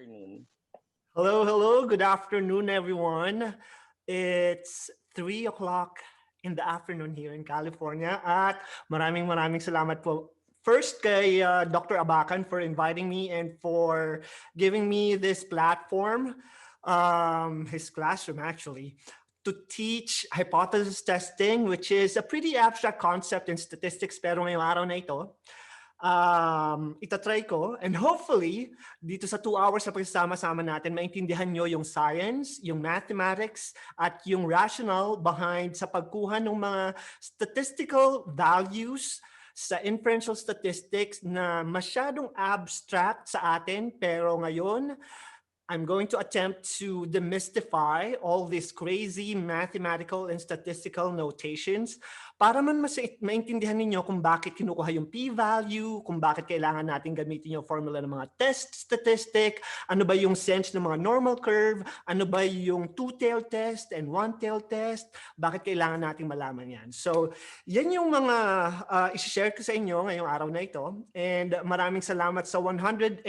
afternoon. Hello, hello. Good afternoon, everyone. It's 3 o'clock in the afternoon here in California. At maraming salamat po. First kay Dr. Abacan for inviting me and for giving me this platform, his classroom actually, to teach hypothesis testing, which is a pretty abstract concept in statistics pero ngayong araw na ito. Itatry ko and hopefully dito sa 2 hours na pagsasama-sama natin maintindihan nyo yung science, yung mathematics at yung rationale behind sa pagkuha ng mga statistical values sa inferential statistics na masyadong abstract sa atin pero ngayon I'm going to attempt to demystify all these crazy mathematical and statistical notations para man maintindihan ninyo kung bakit kinukuha yung p-value, kung bakit kailangan natin gamitin yung formula ng mga test statistic, ano ba yung sense ng mga normal curve, ano ba yung two-tailed test and one-tailed test, bakit kailangan natin malaman yan. So, yan yung mga isi-share ko sa inyo ngayong araw na ito. And maraming salamat sa 109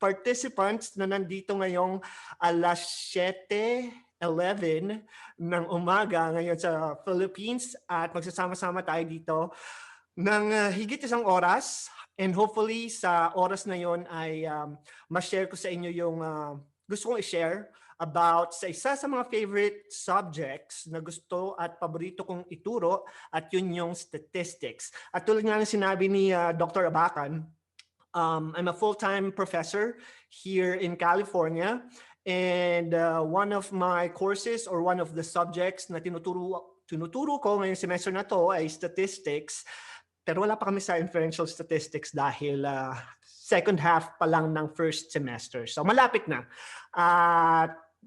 participants na nandito ngayong alas 7:11 ng umaga ngayon sa Philippines at magsasama-sama tayo dito ng higit isang oras and hopefully sa oras na yon ay ma-share ko sa inyo yung gusto kong i-share about sa isa sa mga favorite subjects na gusto at paborito kong ituro at yun yung statistics. At tulad nga ng sinabi ni Dr. Abacan, I'm a full-time professor here in California. And one of my courses or one of the subjects na tinuturo ko ngayong semester na to ay statistics. Pero wala pa kami sa inferential statistics dahil second half pa lang ng first semester. So malapit na.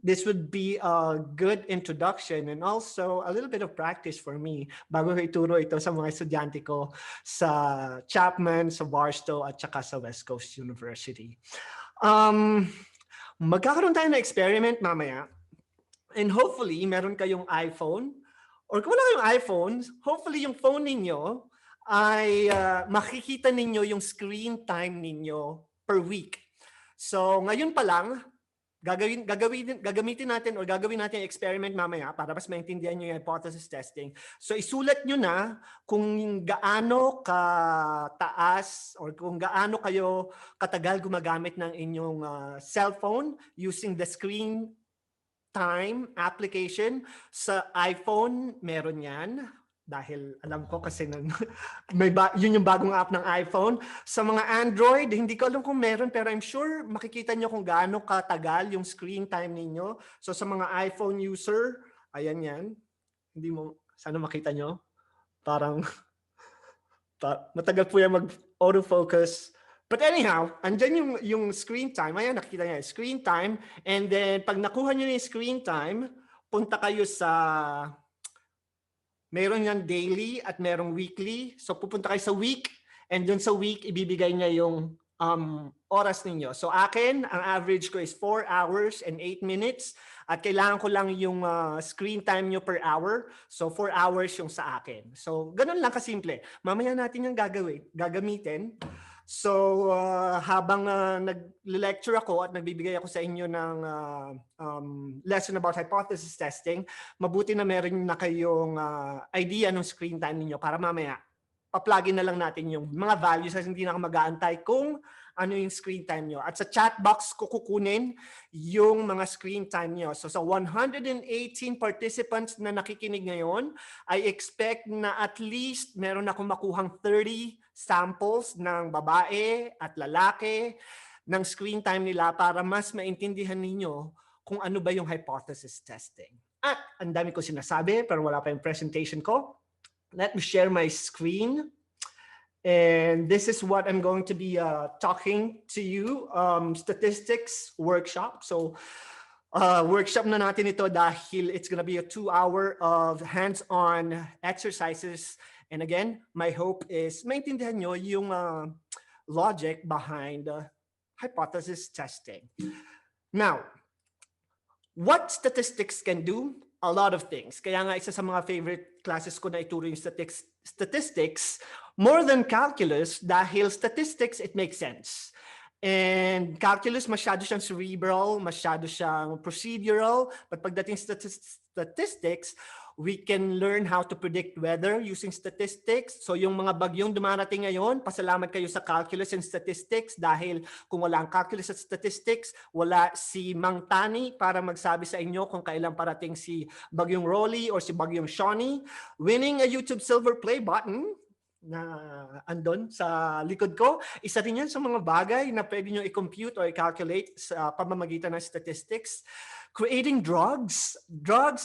This would be a good introduction and also a little bit of practice for me bago ko ituro ito sa mga estudyante ko sa Chapman, sa Barstow at saka sa West Coast University. Magkakaroon tayo ng experiment mamaya and hopefully meron kayong iPhone or kung wala kayong iPhone, hopefully yung phone ninyo ay makikita ninyo yung screen time ninyo per week. So ngayon pa lang, gagamitin natin o gagawin natin yung experiment mamaya para mas maintindihan nyo yung hypothesis testing. So isulat nyo na kung gaano kataas or kung gaano kayo katagal gumagamit ng inyong cellphone using the screen time application. Sa iPhone, meron yan. Dahil alam ko kasi yun yung bagong app ng iPhone. Sa mga Android, hindi ko alam kung meron pero I'm sure makikita nyo kung gaano katagal yung screen time ninyo. So sa mga iPhone user, ayan yan. Hindi mo, sana makita nyo. Parang matagal po yan mag-autofocus. But anyhow, andyan yung screen time. Ayan, nakikita nyo. Screen time. And then pag nakuha nyo yung screen time, punta kayo sa... Meron yan daily at merong weekly. So pupunta kayo sa week and dun sa week ibibigay niya yung oras ninyo. So akin, ang average ko is 4 hours and 8 minutes at kailangan ko lang yung screen time nyo per hour. So 4 hours yung sa akin. So ganun lang kasimple. Mamaya natin yung gagamitin. So habang nag-lecture ako at nagbibigay ako sa inyo ng lesson about hypothesis testing, mabuti na meron na kayong idea ng screen time niyo para mamaya pa-plugin na lang natin yung mga values kasi hindi na ako mag-aantay kung ano yung screen time nyo. At sa chat box ko kukunin yung mga screen time nyo. So sa 118 participants na nakikinig ngayon, I expect na at least meron akong makuhang 30 samples ng babae at lalaki ng screen time nila para mas maintindihan ninyo kung ano ba yung hypothesis testing. At ang dami ko sinasabi pero wala pa yung presentation ko. Let me share my screen. And this is what I'm going to be talking to you. Statistics workshop. So workshop na natin ito dahil it's gonna be a 2-hour of hands-on exercises. And again, my hope is maintindihan nyo yung logic behind hypothesis testing. Now, what statistics can do? A lot of things. Kaya nga isa sa mga favorite classes ko na ituro yung statistics more than calculus dahil statistics, it makes sense. And calculus, masyado siyang cerebral, masyado siyang procedural. But pagdating statistics, we can learn how to predict weather using statistics. So yung mga bagyong dumarating ngayon, pasalamat kayo sa calculus and statistics dahil kung wala ang calculus at statistics, wala si Mang Tani para magsabi sa inyo kung kailan parating si bagyong Rolly or si bagyong Shawnee. Winning a YouTube Silver Play button na andon sa likod ko, isa rin yan sa mga bagay na pwede nyo i-compute or i-calculate sa pamamagitan ng statistics. Creating drugs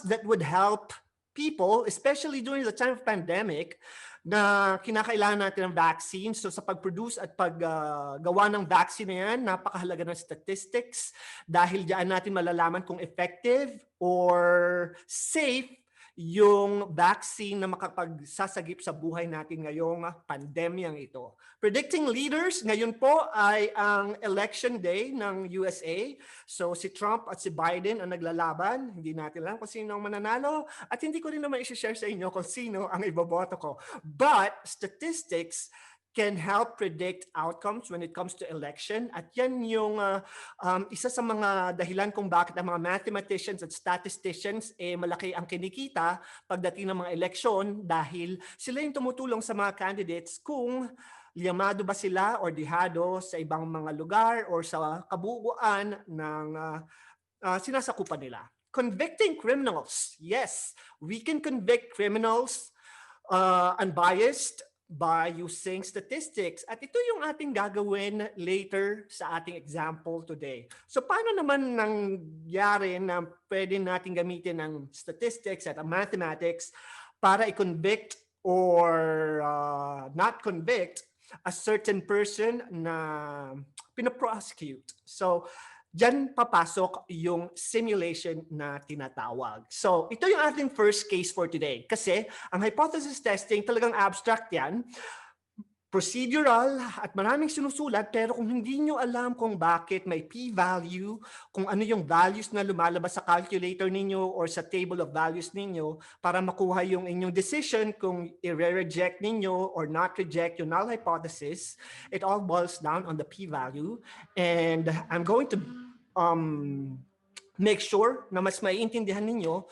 that would help people, especially during the time of pandemic, na kinakailangan natin ng vaccine. So sa pag-produce at paggawa ng vaccine na yan, napakahalaga ng statistics dahil diyan natin malalaman kung effective or safe yung vaccine na makapagsasagip sa buhay natin ngayong pandemyang ito. Predicting leaders, ngayon po ay ang election day ng USA. So si Trump at si Biden ang naglalaban. Hindi natin alam kung sino ang mananalo at hindi ko rin naman i-share sa inyo kung sino ang iboboto ko. But statistics can help predict outcomes when it comes to election. At yan yung isa sa mga dahilan kung bakit ang mga mathematicians at statisticians malaki ang kinikita pagdating ng mga eleksyon dahil sila yung tumutulong sa mga candidates kung liyamado ba sila or dihado sa ibang mga lugar or sa kabuuan ng sinasakupan nila. Convicting criminals. Yes, we can convict criminals unbiased by using statistics. At ito yung ating gagawin later sa ating example today. So paano naman nangyari na pwede natin gamitin ng statistics at mathematics para i-convict or not convict a certain person na pinaprosecute? So diyan papasok yung simulation na tinatawag. So, ito yung ating first case for today. Kasi ang hypothesis testing talagang abstract yan, procedural at maraming sinusulat, pero kung hindi nyo alam kung bakit may p-value, kung ano yung values na lumalabas sa calculator ninyo or sa table of values ninyo para makuha yung inyong decision kung i-reject ninyo or not reject yung null hypothesis, it all boils down on the p-value. And I'm going to make sure na mas maiintindihan ninyo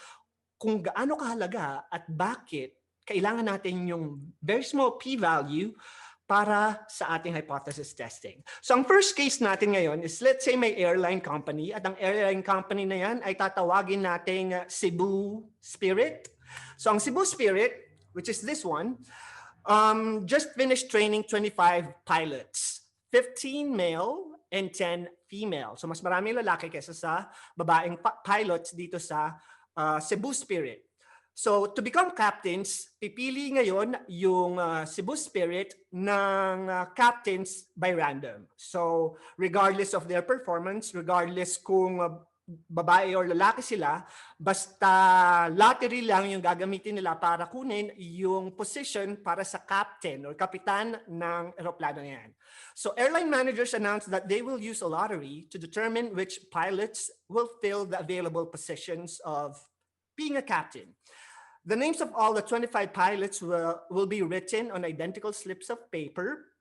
kung gaano kahalaga at bakit kailangan natin yung very small p-value para sa ating hypothesis testing. So ang first case natin ngayon is, let's say may airline company at ang airline company na yan ay tatawagin nating Cebu Spirit. So ang Cebu Spirit, which is this one, just finished training 25 pilots, 15 male and 10 female. So mas maraming lalaki kaysa sa babaeng pilots dito sa Cebu Spirit. So to become captains, pipili ngayon yung Cebu Spirit ng captains by random. So regardless of their performance, regardless kung babae or lalaki sila, basta lottery lang yung gagamitin nila para kunin yung position para sa captain or kapitan ng eroplano yan. So airline managers announced that they will use a lottery to determine which pilots will fill the available positions of being a captain. The names of all the 25 pilots will be written on identical slips of paper.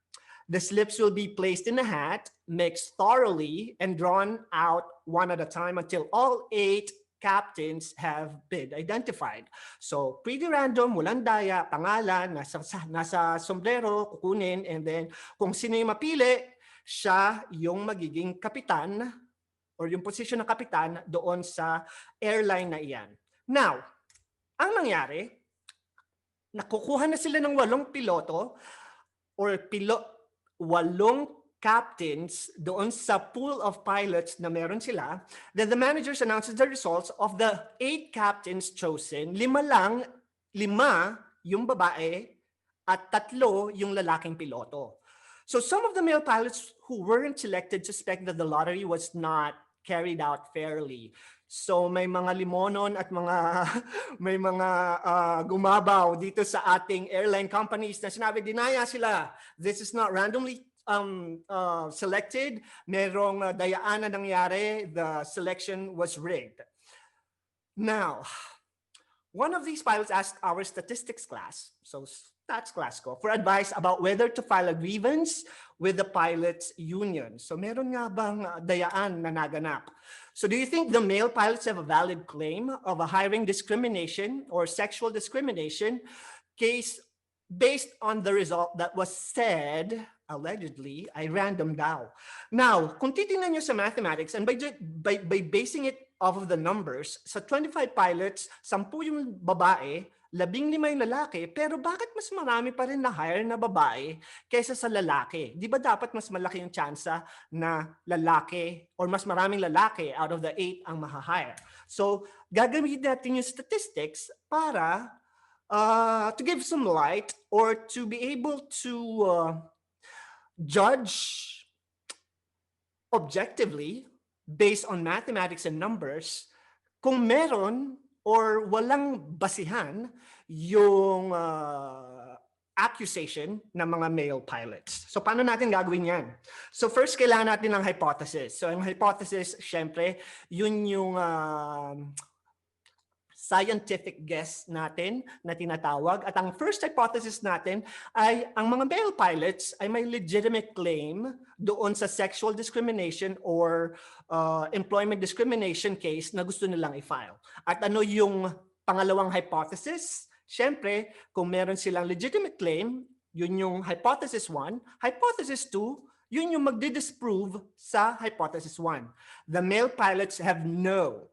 The slips will be placed in a hat, mixed thoroughly, and drawn out one at a time until all 8 captains have been identified. So pretty random, walang daya, pangalan, nasa sombrero, kukunin, and then kung sino yung mapili, siya yung magiging kapitan or yung position ng kapitan doon sa airline na iyan. Now, ang nangyari, nakukuha na sila ng 8 piloto or 8 captains doon sa pool of pilots na meron sila. Then the managers announces the results of the 8 captains chosen. 5 yung babae at 3 yung lalaking piloto. So some of the male pilots who weren't selected suspect that the lottery was not carried out fairly. So may mga limonon at may mga gumabaw dito sa ating airline companies na sinabi, dinaya sila. This is not randomly selected. Merong dayaan na nangyari. The selection was rigged. Now, one of these pilots asked our statistics class. So tax class ko for advice about whether to file a grievance with the pilots union. So meron nga bang dayaan na naganap? So do you think the male pilots have a valid claim of a hiring discrimination or sexual discrimination case based on the result that was said, allegedly, ay random daw? Now, kung titingnan nyo sa mathematics and by basing it off of the numbers, sa 25 pilots, 10 yung babae, 15 yung lalaki, pero bakit mas marami pa rin na-hire na babae kaysa sa lalaki? Di ba dapat mas malaki yung tsansa na lalaki or mas maraming lalaki out of the 8 ang ma-hire? So, gagamitin natin yung statistics para to give some light or to be able to judge objectively based on mathematics and numbers kung meron or walang basihan yung accusation ng mga male pilots. So paano natin gagawin yan? So first, kailangan natin ng hypothesis. So ang hypothesis, syempre, yun yung scientific guess natin na tinatawag. At ang first hypothesis natin ay ang mga male pilots ay may legitimate claim doon sa sexual discrimination or employment discrimination case na gusto nilang i-file. At ano yung pangalawang hypothesis? Siyempre, kung meron silang legitimate claim, yun yung hypothesis 1. Hypothesis 2, yun yung magdi-disprove sa hypothesis 1. The male pilots have no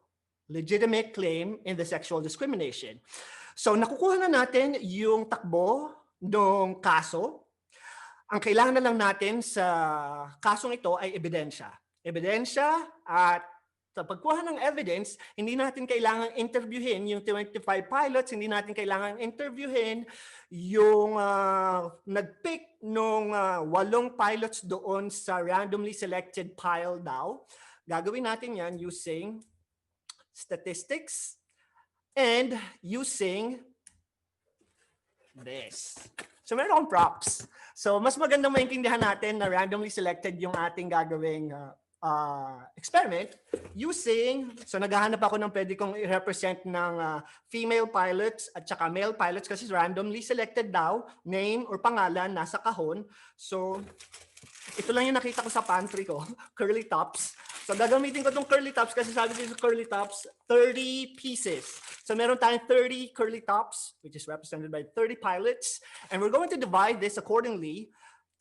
legitimate claim in the sexual discrimination. So nakukuha na natin yung takbo ng kaso. Ang kailangan na lang natin sa kasong ito ay ebidensya. Ebidensya at sa pagkuha ng evidence, hindi natin kailangan interviewin yung 25 pilots, hindi natin kailangan interviewin yung nag-pick nung 8 pilots doon sa randomly selected pile daw. Gagawin natin yan using statistics and using this. So meron akong props. So mas magandang maintindihan natin na randomly selected yung ating gagawing experiment using, so naghahanap ako ng pwede kong i-represent ng female pilots at saka male pilots kasi randomly selected daw, name or pangalan nasa kahon. So ito lang yung nakita ko sa pantry ko, curly tops. So gagamitin ko itong curly tops kasi sabi ko sa curly tops, 30 pieces. So meron tayong 30 curly tops, which is represented by 30 pilots. And we're going to divide this accordingly.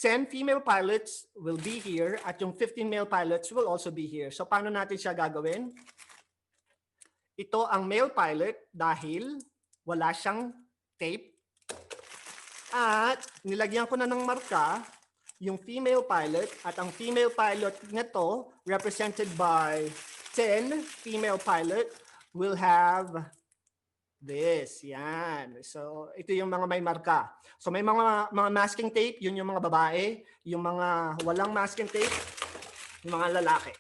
10 female pilots will be here at yung 15 male pilots will also be here. So paano natin siya gagawin? Ito ang male pilot dahil wala siyang tape. At nilagyan ko na ng marka yung female pilot at ang female pilot nito represented by 10 female pilot will have this. Yan. So ito yung mga may marka. So may mga masking tape, yun yung mga babae, yung mga walang masking tape, yung mga lalaki.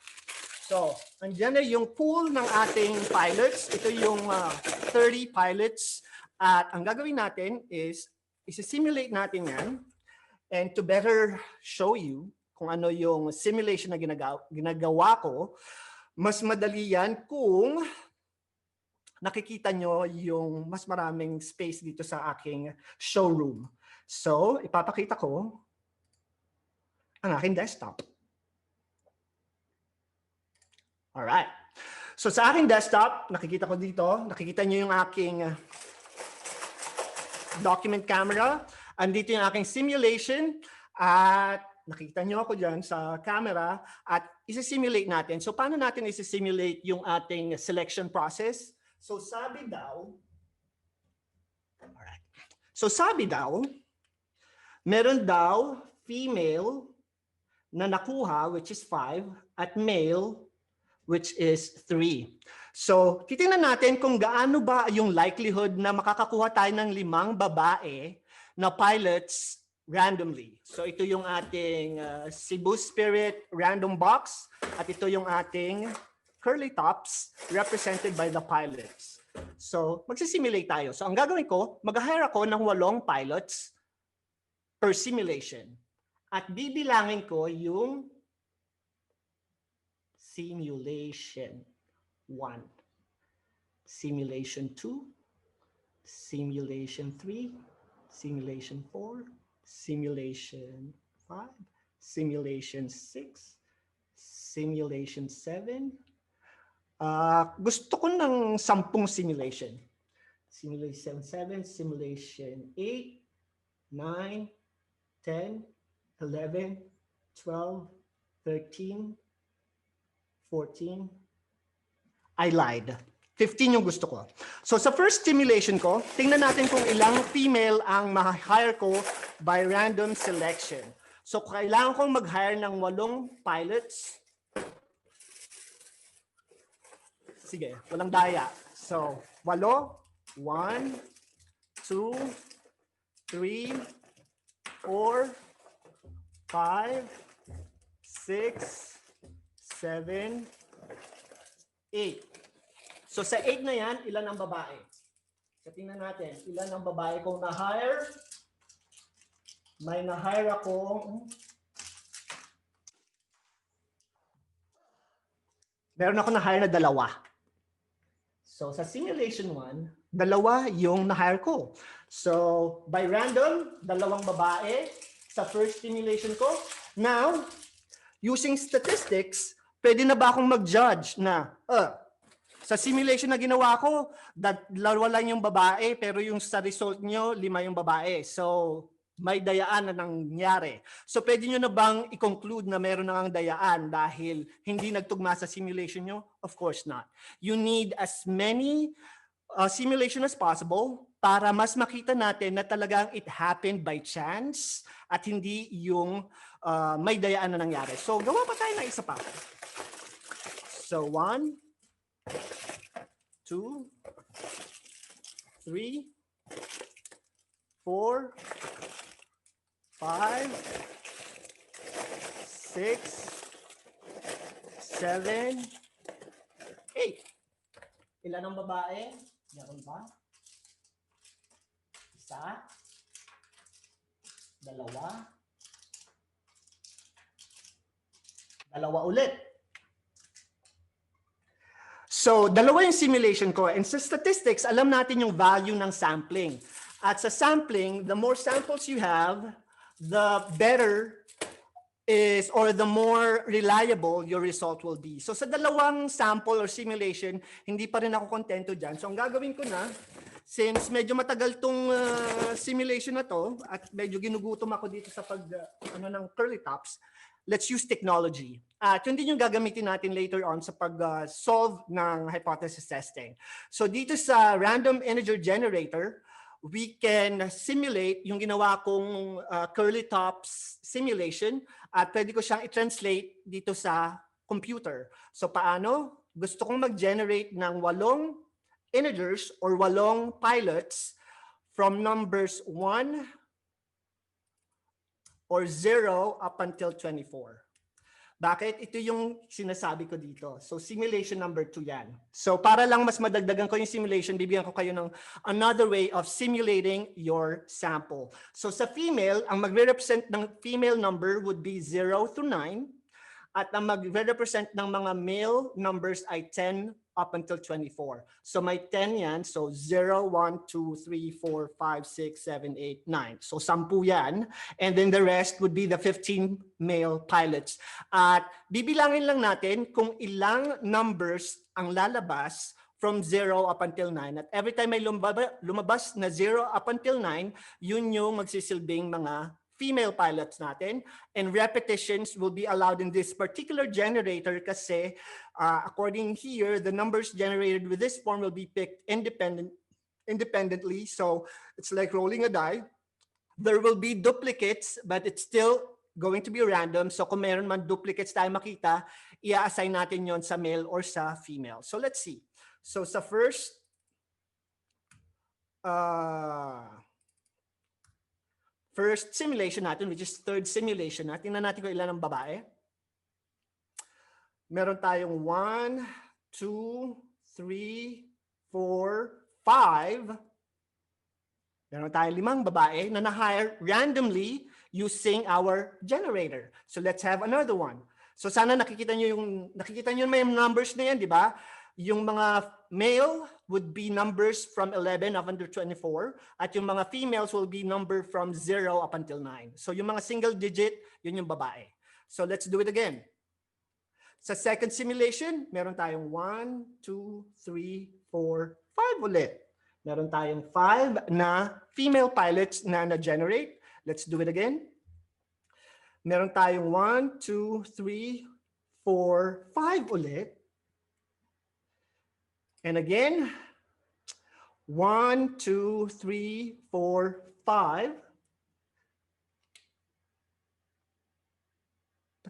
So andyan na yung pool ng ating pilots. Ito yung 30 pilots at ang gagawin natin is isi-simulate natin yan. And to better show you kung ano yung simulation na ginagawa ko, mas madali yan kung nakikita nyo yung mas maraming space dito sa aking showroom. So, ipapakita ko ang aking desktop. Alright. So, sa aking desktop, nakikita ko dito, nakikita nyo yung aking document camera. Andito yung aking simulation at nakita nyo ako dyan sa camera at isi-simulate natin. So paano natin isi-simulate yung ating selection process? So sabi daw, alright. So sabi daw, meron daw female na nakuha which is 5 at male which is 3. So titingnan natin kung gaano ba yung likelihood na makakakuha tayo ng 5 babae na pilots randomly. So ito yung ating Cebu Spirit random box at ito yung ating curly tops represented by the pilots. So magsisimulate tayo. So ang gagawin ko, mag-hire ako ng 8 pilots per simulation. At bibilangin ko yung simulation 1, simulation 2, simulation 3, simulation 4, simulation 5, simulation 6, simulation 7. Gusto ko ng 10 simulation. Simulation 7, simulation 8, 9, 10, 11, 12, 13, 14. I lied. 15 yung gusto ko. So sa first simulation ko, tingnan natin kung ilang female ang ma-hire ko by random selection. So kailangan kong mag-hire ng 8 pilots. Sige, walang daya. So 8, 1, 2, 3, 4, 5, 6, 7, 8. So sa 8 na yan, ilan ang babae? So tingnan natin, ilan ang babae kong na-hire? May na-hire akong meron ako na-hire na 2. So sa simulation 1, 2 yung na-hire ko. So by random, 2 babae sa first simulation ko. Now, using statistics, pwede na ba akong mag-judge na sa simulation na ginawa ko, 2 lang yung babae, pero yung sa result nyo, 5 yung babae. So may dayaan na nangyari. So pwede nyo na bang i-conclude na meron na ang dayaan dahil hindi nagtugma sa simulation nyo? Of course not. You need as many simulation as possible para mas makita natin na talagang it happened by chance at hindi yung may dayaan na nangyari. So gawa pa tayo ng isa pa. So 1, 2, 3, 4, 5, 6, 7, 8. Ilan ang babae? Meron ba? 1, 2, 2 ulit. So, 2 yung simulation ko. And sa statistics, alam natin yung value ng sampling. At sa sampling, the more samples you have, the better is or the more reliable your result will be. So sa 2 sample or simulation, hindi pa rin ako kontento dyan. So ang gagawin ko na, since medyo matagal tong simulation na to at medyo ginugutom ako dito sa ng curly tops, let's use technology. At yun din yung gagamitin natin later on sa pag-solve ng hypothesis testing. So dito sa random integer generator, we can simulate yung ginawa kong curly tops simulation at pwede ko siyang i-translate dito sa computer. So paano? Gusto kong mag-generate ng 8 integers or 8 pilots from numbers 1 or 0 up until 24. Bakit? Ito yung sinasabi ko dito. So simulation number 2 yan. So para lang mas madagdagan ko yung simulation, bibigyan ko kayo ng another way of simulating your sample. So sa female, ang magre-represent ng female number would be 0 to 9. At ang magre-represent ng mga male numbers ay 10 up until 24. So may 10 yan. So 0, 1, 2, 3, 4, 5, 6, 7, 8, 9. So 10 yan. And then the rest would be the 15 male pilots. At bibilangin lang natin kung ilang numbers ang lalabas from 0 up until 9. At every time may lumabas na 0 up until 9, yun yung magsisilbing mga female pilots natin, and repetitions will be allowed in this particular generator kasi according here, the numbers generated with this form will be picked independently. So it's like rolling a die. There will be duplicates, but it's still going to be random. So kung meron man duplicates tayo makita, i-assign natin yon sa male or sa female. So let's see. So sa first, first simulation natin, which is third simulation natin. Tingnan natin kung ilan ang babae. Meron tayong 1, 2, 3, 4, 5. Meron tayong 5 babae na na-hire randomly using our generator. So let's have another one. So sana nakikita nyo may numbers na yan, di ba? yung mga male would be numbers from 11 up until 24, at yung mga females will be number from 0 up until 9. So yung mga single digit, yun yung babae. So let's do it again. Sa second simulation, meron tayong 1, 2, 3, 4, 5 ulit. Meron tayong 5 na female pilots na na-generate. Let's do it again. Meron tayong 1, 2, 3, 4, 5 ulit. And again, 1, 2, 3, 4, 5.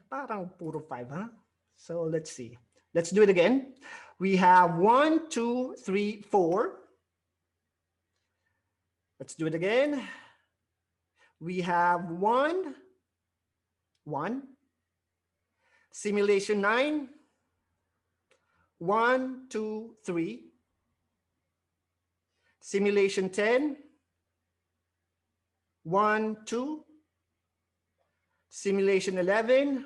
Parang puro 5, huh? So let's see. Let's do it again. We have 1, 2, 3, 4. Let's do it again. We have 1, 1. Simulation 9. 1, 2, 3. Simulation 10. 1, 2. Simulation 11.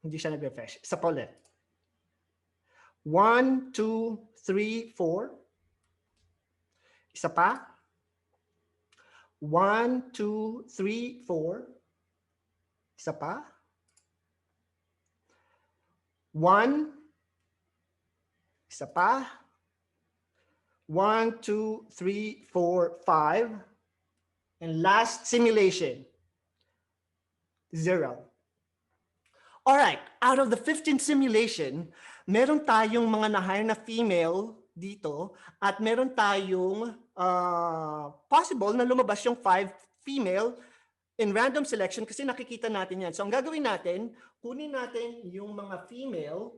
Hindi siya nag-refresh. Isa pa ulit. 1, 2, 3, 4. Isa pa. 1, 2, 3, 4. Isa pa. 1. Isa pa. 1, 2, 3, 4, 5. And last simulation. 0. All right, out of the 15 simulation, meron tayong mga na-hire na female dito at meron tayong possible na lumabas yung 5 female in random selection kasi nakikita natin yan. So ang gagawin natin, kunin natin yung mga female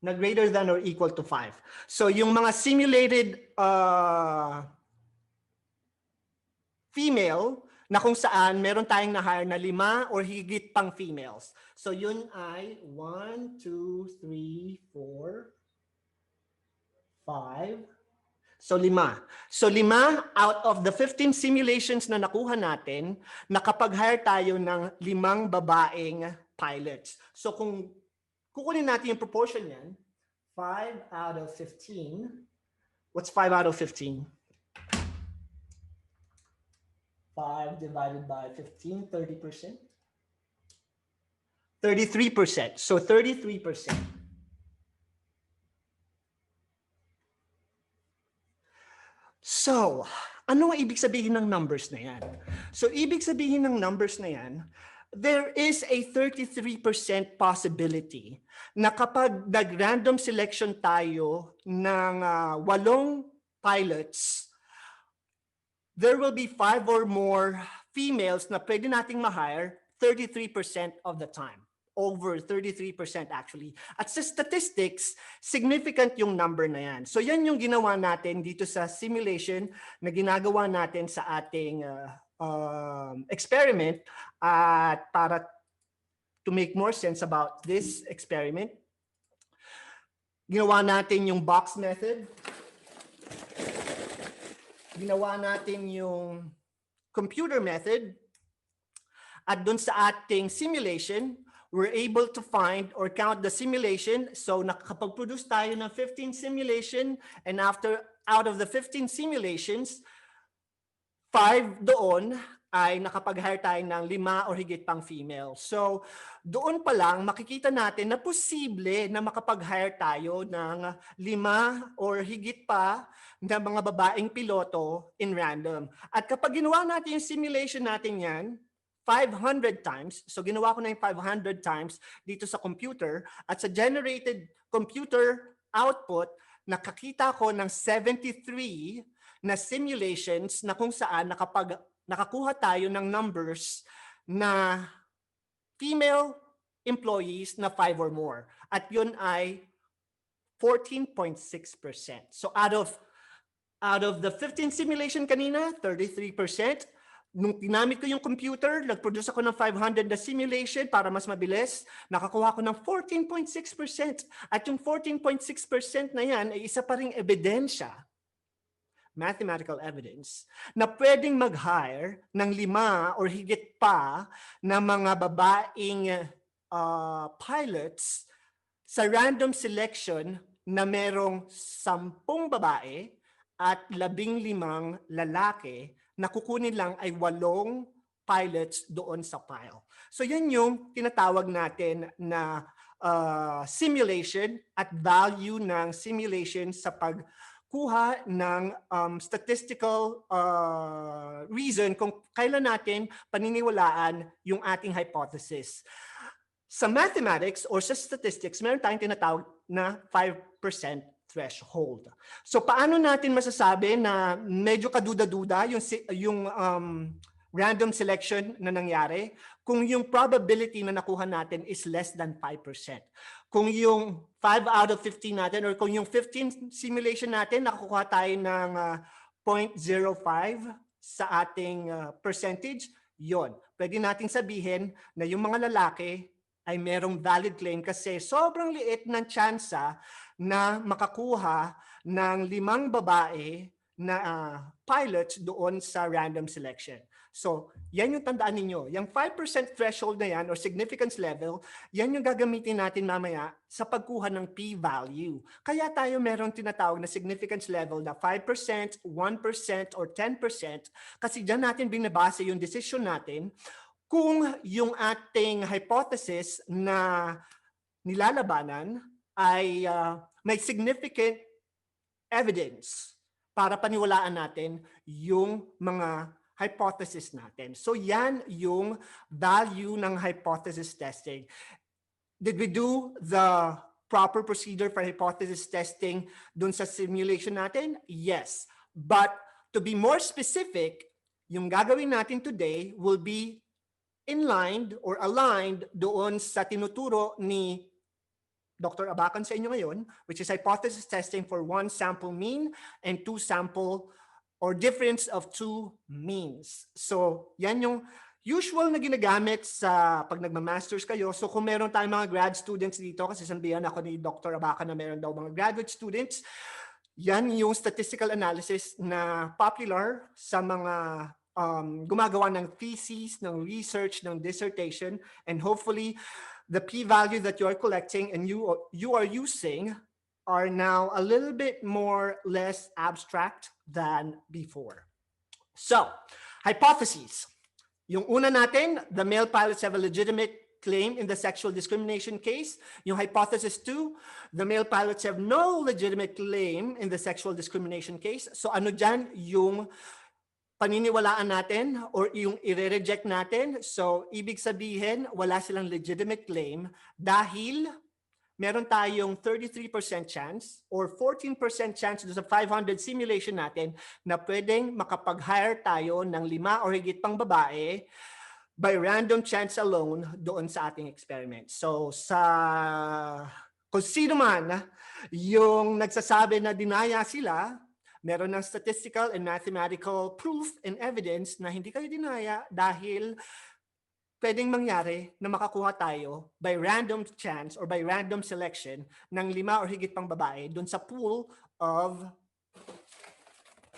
na greater than or equal to 5. So yung mga simulated female na kung saan meron tayong na-hire na 5 or higit pang females. So yun ay 1, 2, 3, 4, 5. So 5. So 5 out of the 15 simulations na nakuha natin, nakapag-hire tayo ng 5 babaeng pilots. So kung kukunin natin yung proportion yan, 5 out of 15. What's 5 out of 15? 5 divided by 15, 30%. 33%. So 33%. So, ano ang ibig sabihin ng numbers na yan? So, ibig sabihin ng numbers na yan, there is a 33% possibility na kapag nag-random selection tayo ng 8 pilots, there will be 5 or more females na pwede nating ma-hire 33% of the time. Over 33% actually. At sa statistics, significant yung number na yan. So yan yung ginawa natin dito sa simulation na ginagawa natin sa ating experiment. At para to make more sense about this experiment, ginawa natin yung box method. Ginawa natin yung computer method. At dun sa ating simulation, we're able to find or count the simulation. So nakakapag-produce tayo ng 15 simulation, and out of the 15 simulations, 5 doon ay nakapag-hire tayo ng 5 or higit pang female. So doon pa lang makikita natin na posible na makapag-hire tayo ng 5 or higit pa na mga babaeng piloto in random. At kapag ginawa natin yung simulation natin yan, 500 times. So ginawa ko na yung 500 times dito sa computer, at sa generated computer output, nakakita ko ng 73 na simulations na kung saan nakakuha tayo ng numbers na female employees na 5 or more. At yun ay 14.6%. So out of the 15 simulation kanina, 33%. Nung ginamit ko yung computer, nag-produce ako ng 500 na simulation para mas mabilis, nakakuha ko ng 14.6%. At yung 14.6% na yan ay isa pa ring ebidensya mathematical evidence na pwedeng mag-hire ng 5 or higit pa na mga babaeng pilots sa random selection na merong 10 babae at 15 lalaki na kukunin lang ay 8 pilots doon sa pile. So yan yung tinatawag natin na simulation at value ng simulation sa pagkuha ng statistical reason kung kailan natin paniniwalaan yung ating hypothesis. Sa mathematics or sa statistics, meron tayong tinatawag na 5% threshold. So paano natin masasabi na medyo kaduda-duda yung random selection na nangyari kung yung probability na nakuha natin is less than 5%. Kung yung 5 out of 15 natin or kung yung 15 simulation natin nakakuha tayo ng 0.05 sa ating percentage, yon. Pwede nating sabihin na yung mga lalaki ay merong valid claim kasi sobrang liit ng tsansa na makakuha ng 5 babae na pilots doon sa random selection. So, yan yung tandaan ninyo. Yung 5% threshold na yan or significance level, yan yung gagamitin natin mamaya sa pagkuha ng p-value. Kaya tayo merong tinatawag na significance level na 5%, 1%, or 10% kasi dyan natin binabase yung decision natin kung yung ating hypothesis na nilalabanan ay may significant evidence para paniwalaan natin yung mga hypothesis natin. So yan yung value ng hypothesis testing. Did we do the proper procedure for hypothesis testing dun sa simulation natin? Yes. But to be more specific, yung gagawin natin today will be in line or aligned doon sa tinuturo ni Dr. Abacan sa inyo ngayon, which is hypothesis testing for 1 sample mean and 2 sample or difference of 2 means. So, yan yung usual na ginagamit sa pag nagma-masters kayo. So, kung meron tayong mga grad students dito, kasi sanbihan ako ni Dr. Abacan na meron daw mga graduate students, yan yung statistical analysis na popular sa mga gumagawa ng thesis, ng research, ng dissertation, and hopefully the p-value that you are collecting and you are using are now a little bit less abstract than before. So, hypotheses. Yung una natin, the male pilots have a legitimate claim in the sexual discrimination case. Yung hypothesis 2, the male pilots have no legitimate claim in the sexual discrimination case. So ano dyan yung paniniwalaan natin or yung i-reject natin? So ibig sabihin, wala silang legitimate claim dahil meron tayong 33% chance or 14% chance sa 500 simulation natin na pwedeng makapag-hire tayo ng 5 or higit pang babae by random chance alone doon sa ating experiment. So kung sino man yung nagsasabi na dinaya sila, meron ng statistical and mathematical proof and evidence na hindi kayo dinaya dahil pwedeng mangyari na makakuha tayo by random chance or by random selection ng 5 or higit pang babae doon sa pool of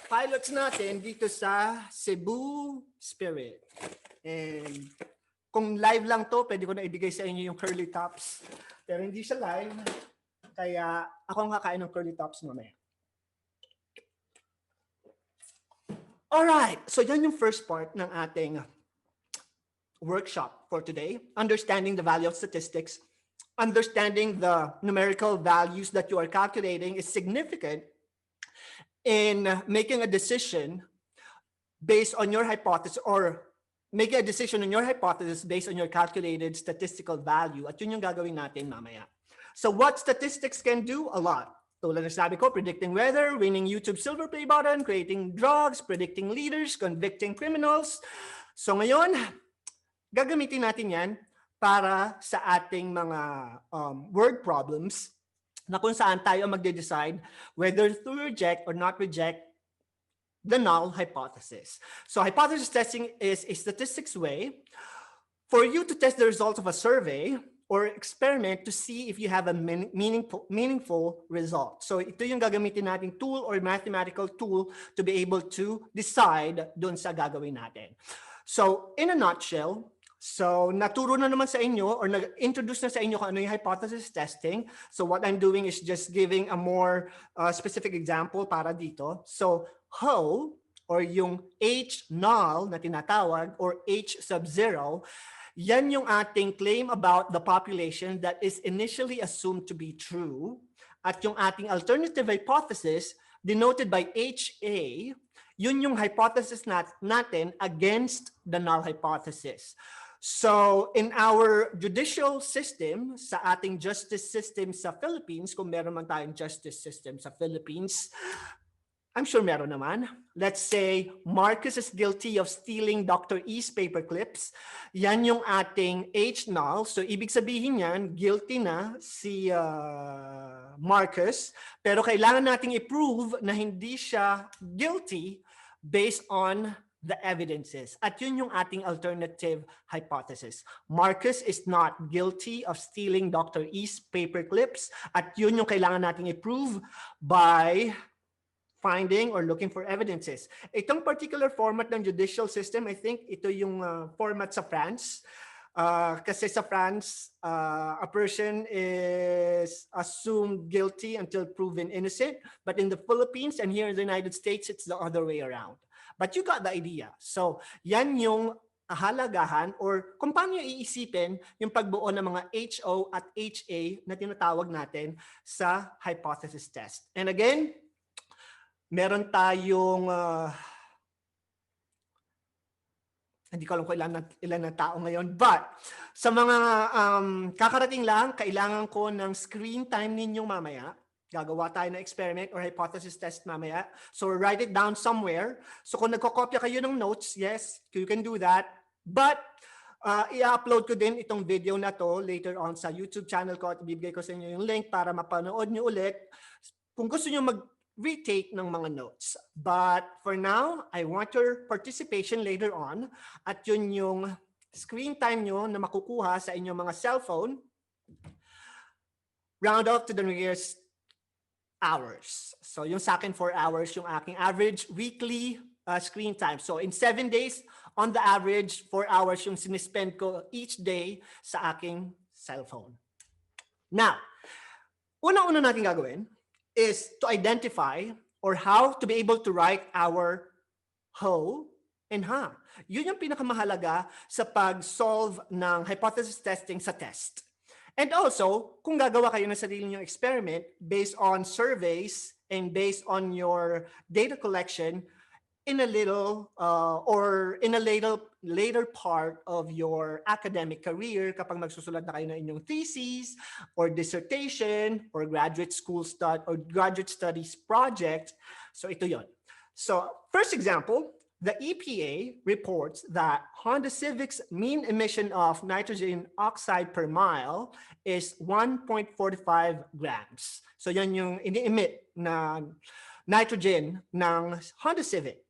pilots natin dito sa Cebu Spirit. And kung live lang to, pwede ko na ibigay sa inyo yung curly tops. Pero hindi siya live, kaya ako ang kakain ng curly tops mamaya. Alright, so yan yung first part ng ating workshop for today, understanding the value of statistics, understanding the numerical values that you are calculating is significant in making a decision based on your hypothesis or making a decision on your hypothesis based on your calculated statistical value. At yun yung gagawin natin mamaya. So what statistics can do? A lot. Tulad ng sabi ko, predicting weather, winning YouTube silver play button, creating drugs, predicting leaders, convicting criminals. So ngayon, gagamitin natin yan para sa ating mga word problems na kung saan tayo magde-decide whether to reject or not reject the null hypothesis. So hypothesis testing is a statistics way for you to test the results of a survey or experiment to see if you have a meaningful result. So ito yung gagamitin nating tool or mathematical tool to be able to decide dun sa gagawin natin. So in a nutshell, so naturo na naman sa inyo or nag-introduce na sa inyo kung ano yung hypothesis testing. So what I'm doing is just giving a more specific example para dito. So how, or yung H null na tinatawag, or H sub 0, yan yung ating claim about the population that is initially assumed to be true. At yung ating alternative hypothesis, denoted by HA, yun yung hypothesis natin against the null hypothesis. So in our judicial system, sa ating justice system sa Philippines, kung meron man tayong justice system sa Philippines, I'm sure meron naman. Let's say Marcus is guilty of stealing Dr. E's paperclips. Yan yung ating H null. So ibig sabihin yan, guilty na si Marcus. Pero kailangan nating i-prove na hindi siya guilty based on the evidences. At yun yung ating alternative hypothesis. Marcus is not guilty of stealing Dr. E's paperclips. At yun yung kailangan nating i-prove by finding or looking for evidences. Itong particular format ng judicial system, I think ito yung format sa France. Kasi sa France, a person is assumed guilty until proven innocent. But in the Philippines and here in the United States, it's the other way around. But you got the idea. So yan yung halagahan or kung paano iisipin yung pagbuo ng mga HO at HA na tinatawag natin sa hypothesis test. And again, meron tayong, hindi ko alam kung ilan na tao ngayon, but sa mga kakarating lang, kailangan ko ng screen time ninyong mamaya. Gagawa tayo ng experiment or hypothesis test mamaya. So write it down somewhere. So kung nagkokopya kayo ng notes, yes, you can do that. But i-upload ko din itong video na to later on sa YouTube channel ko at ibibigay ko sa inyo yung link para mapanood nyo ulit. Kung gusto nyo retake ng mga notes. But for now, I want your participation later on at yun yung screen time nyo na makukuha sa inyong mga cellphone. Round up to the nearest hours. So yung sa akin 4 hours yung aking average weekly screen time. So in 7 days, on the average, 4 hours yung sinispend ko each day sa aking cellphone. Now, unang-una natin gagawin is to identify or how to be able to write our how and ha. Yun yung pinakamahalaga sa pag-solve ng hypothesis testing sa test. And also, kung gagawa kayo ng sarili nyong experiment based on surveys and based on your data collection in a little or in a later part of your academic career, kapag magsusulat na kayo ng inyong thesis or dissertation or graduate studies project. So ito yon. So first example, the EPA reports that Honda Civic's mean emission of nitrogen oxide per mile is 1.45 grams. So yan yung ini-emit na nitrogen ng Honda Civic.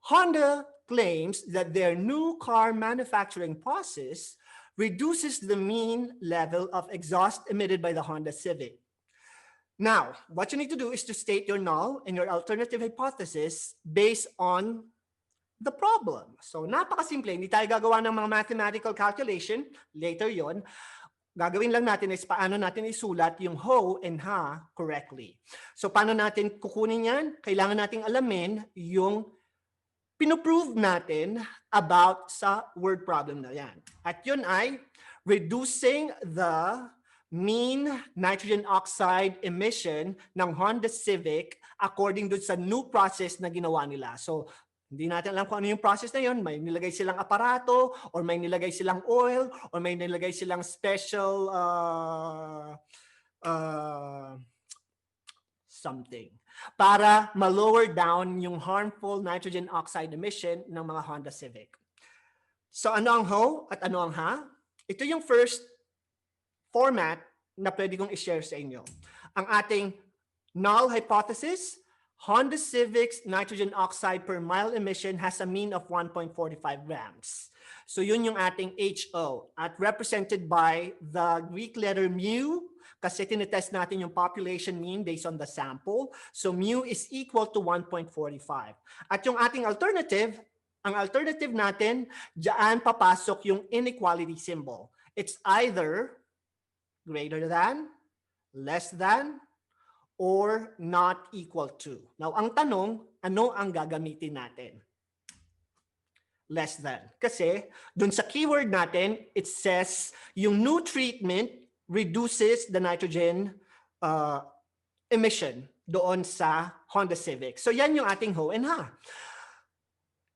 Honda claims that their new car manufacturing process reduces the mean level of exhaust emitted by the Honda Civic. Now, what you need to do is to state your null and your alternative hypothesis based on the problem. So, napakasimple. Hindi tayo gagawa ng mga mathematical calculation. Later yon. Gagawin lang natin is paano natin isulat yung ho and ha correctly. So, paano natin kukunin yan? Kailangan nating alamin yung pinoprove natin about sa word problem na yan. At yun ay reducing the mean nitrogen oxide emission ng Honda Civic according dun sa new process na ginawa nila. So, hindi natin alam kung ano yung process na yun. May nilagay silang aparato or may nilagay silang oil or may nilagay silang special something para ma-lower down yung harmful nitrogen oxide emission ng mga Honda Civic. So ano ang ho at ano ang ha? Ito yung first format na pwede kong i-share sa inyo. Ang ating null hypothesis, Honda Civic's nitrogen oxide per mile emission has a mean of 1.45 grams. So yun yung ating HO at represented by the Greek letter mu kasi tinetest natin yung population mean based on the sample. So mu is equal to 1.45. At yung ating alternative, ang alternative natin, diyan papasok yung inequality symbol. It's either greater than, less than, or not equal to. Now, ang tanong, ano ang gagamitin natin? Less than. Kasi, dun sa keyword natin, it says yung new treatment reduces the nitrogen emission doon sa Honda Civic. So, yan yung ating ho and ha.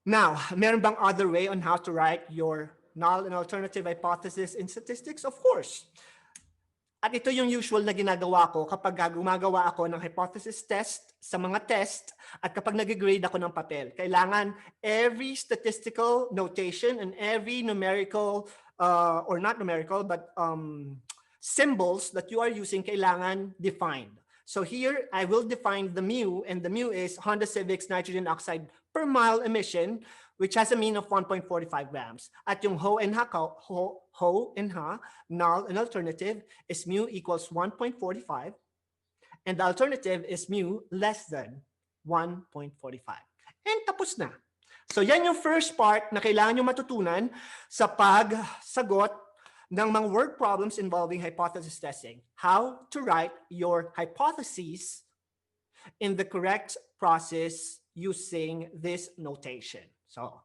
Now, meron bang other way on how to write your null and alternative hypothesis in statistics? Of course. At ito yung usual na ginagawa ko kapag gumagawa ako ng hypothesis test sa mga test at kapag nag-grade ako ng papel. Kailangan every statistical notation and every numerical, or not numerical, but symbols that you are using kailangan defined. So here, I will define the mu, and the mu is Honda Civic's nitrogen oxide per mile emission, which has a mean of 1.45 grams. At yung ho and ha, null and alternative is mu equals 1.45, and the alternative is mu less than 1.45. And tapos na. So yan yung first part na kailangan nyo matutunan sa pagsagot ng mga word problems involving hypothesis testing. How to write your hypotheses in the correct process using this notation. So,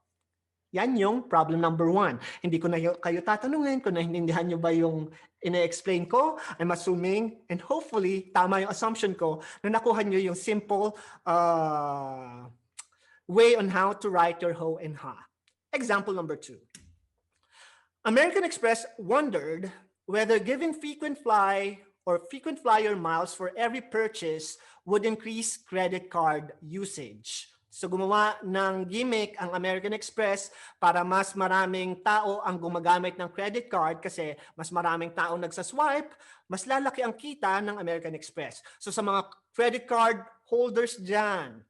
yan yung problem number 1. Hindi ko na kayo tatanungin kung naintindihan nyo ba yung ina-explain ko. I'm assuming and hopefully tama yung assumption ko na nakuha nyo yung simple way on how to write your ho and ha. Example number 2. American Express wondered whether giving frequent flyer miles for every purchase would increase credit card usage. So gumawa ng gimmick ang American Express para mas maraming tao ang gumagamit ng credit card kasi mas maraming tao nagsaswipe, mas lalaki ang kita ng American Express. So sa mga credit card holders dyan,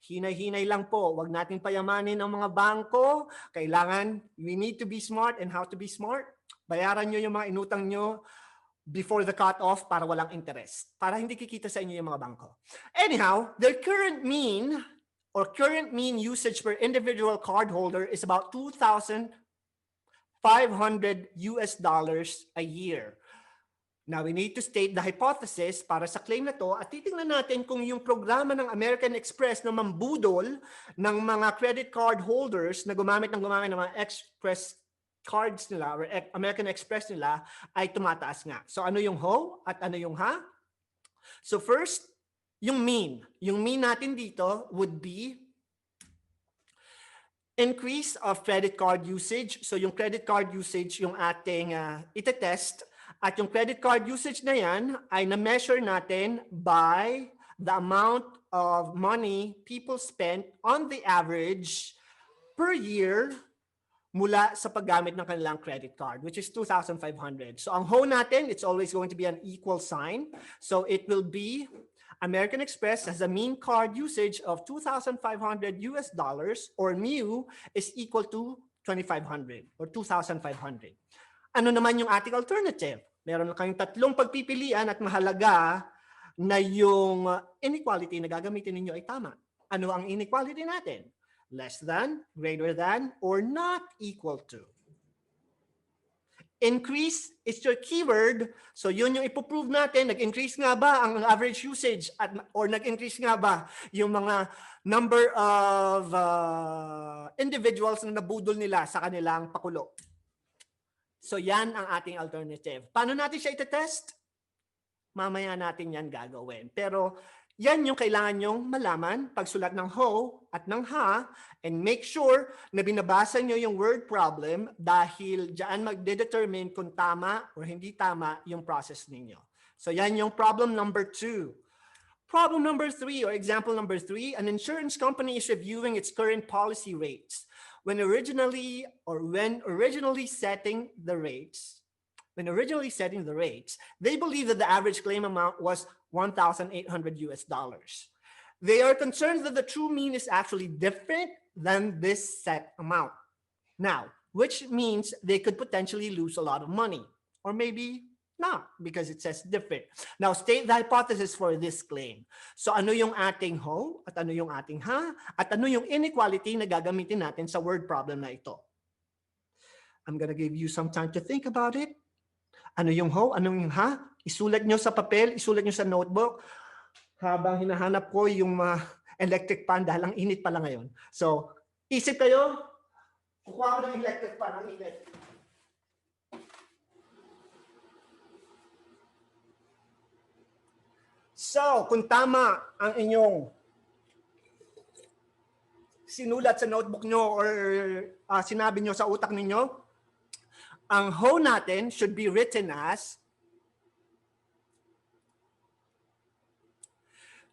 hinay-hinay lang po. Huwag natin payamanin ang mga bangko. Kailangan, we need to be smart, and how to be smart. Bayaran nyo yung mga inutang nyo before the cut-off para walang interest. Para hindi kikita sa inyo yung mga bangko. Anyhow, their current mean usage per individual cardholder is about $2,500 a year. Now, we need to state the hypothesis para sa claim na to at titingnan natin kung yung programa ng American Express na mambudol ng mga credit card holders na gumamit ng mga express cards nila or American Express nila ay tumataas nga. So, ano yung ho at ano yung ha? So, first, yung mean. Yung mean natin dito would be increase of credit card usage. So, yung credit card usage yung ating itetest. At yung credit card usage na yan ay na-measure natin by the amount of money people spent on the average per year mula sa paggamit ng kanilang credit card, which is 2,500. So ang ho natin, it's always going to be an equal sign. So it will be American Express has a mean card usage of $2,500 or mu is equal to 2,500 or 2,500. Ano naman yung ating alternative? Meron kayong tatlong pagpipilian at mahalaga na yung inequality na gagamitin ninyo ay tama. Ano ang inequality natin? Less than, greater than, or not equal to. Increase is your keyword. So yun yung ipoprove natin. Nag-increase nga ba ang average usage or nag-increase nga ba yung mga number of individuals na nabudol nila sa kanilang pakulo? So yan ang ating alternative. Paano natin siya itetest? Mamaya natin yan gagawin. Pero yan yung kailangan nyong malaman pagsulat ng ho at ng ha, and make sure na binabasa nyo yung word problem dahil dyan magdedetermine kung tama or hindi tama yung process ninyo. So yan yung problem number 2. Problem number 3 or example number 3, an insurance company is reviewing its current policy rates. When originally setting the rates, they believe that the average claim amount was $1,800. They are concerned that the true mean is actually different than this set amount. Now, which means they could potentially lose a lot of money, or maybe not because it says different. Now, state the hypothesis for this claim. So ano yung ating ho, at ano yung ating ha, at ano yung inequality na gagamitin natin sa word problem na ito. I'm gonna give you some time to think about it. Ano yung ho, ano yung ha, isulat nyo sa papel, isulat nyo sa notebook, habang hinahanap ko yung electric pan dahil ang init pala ngayon. So, isip kayo, kukuha ko ng electric pan, ang init. So, kung tama ang inyong sinulat sa notebook nyo or sinabi nyo sa utak ninyo, ang ho natin should be written as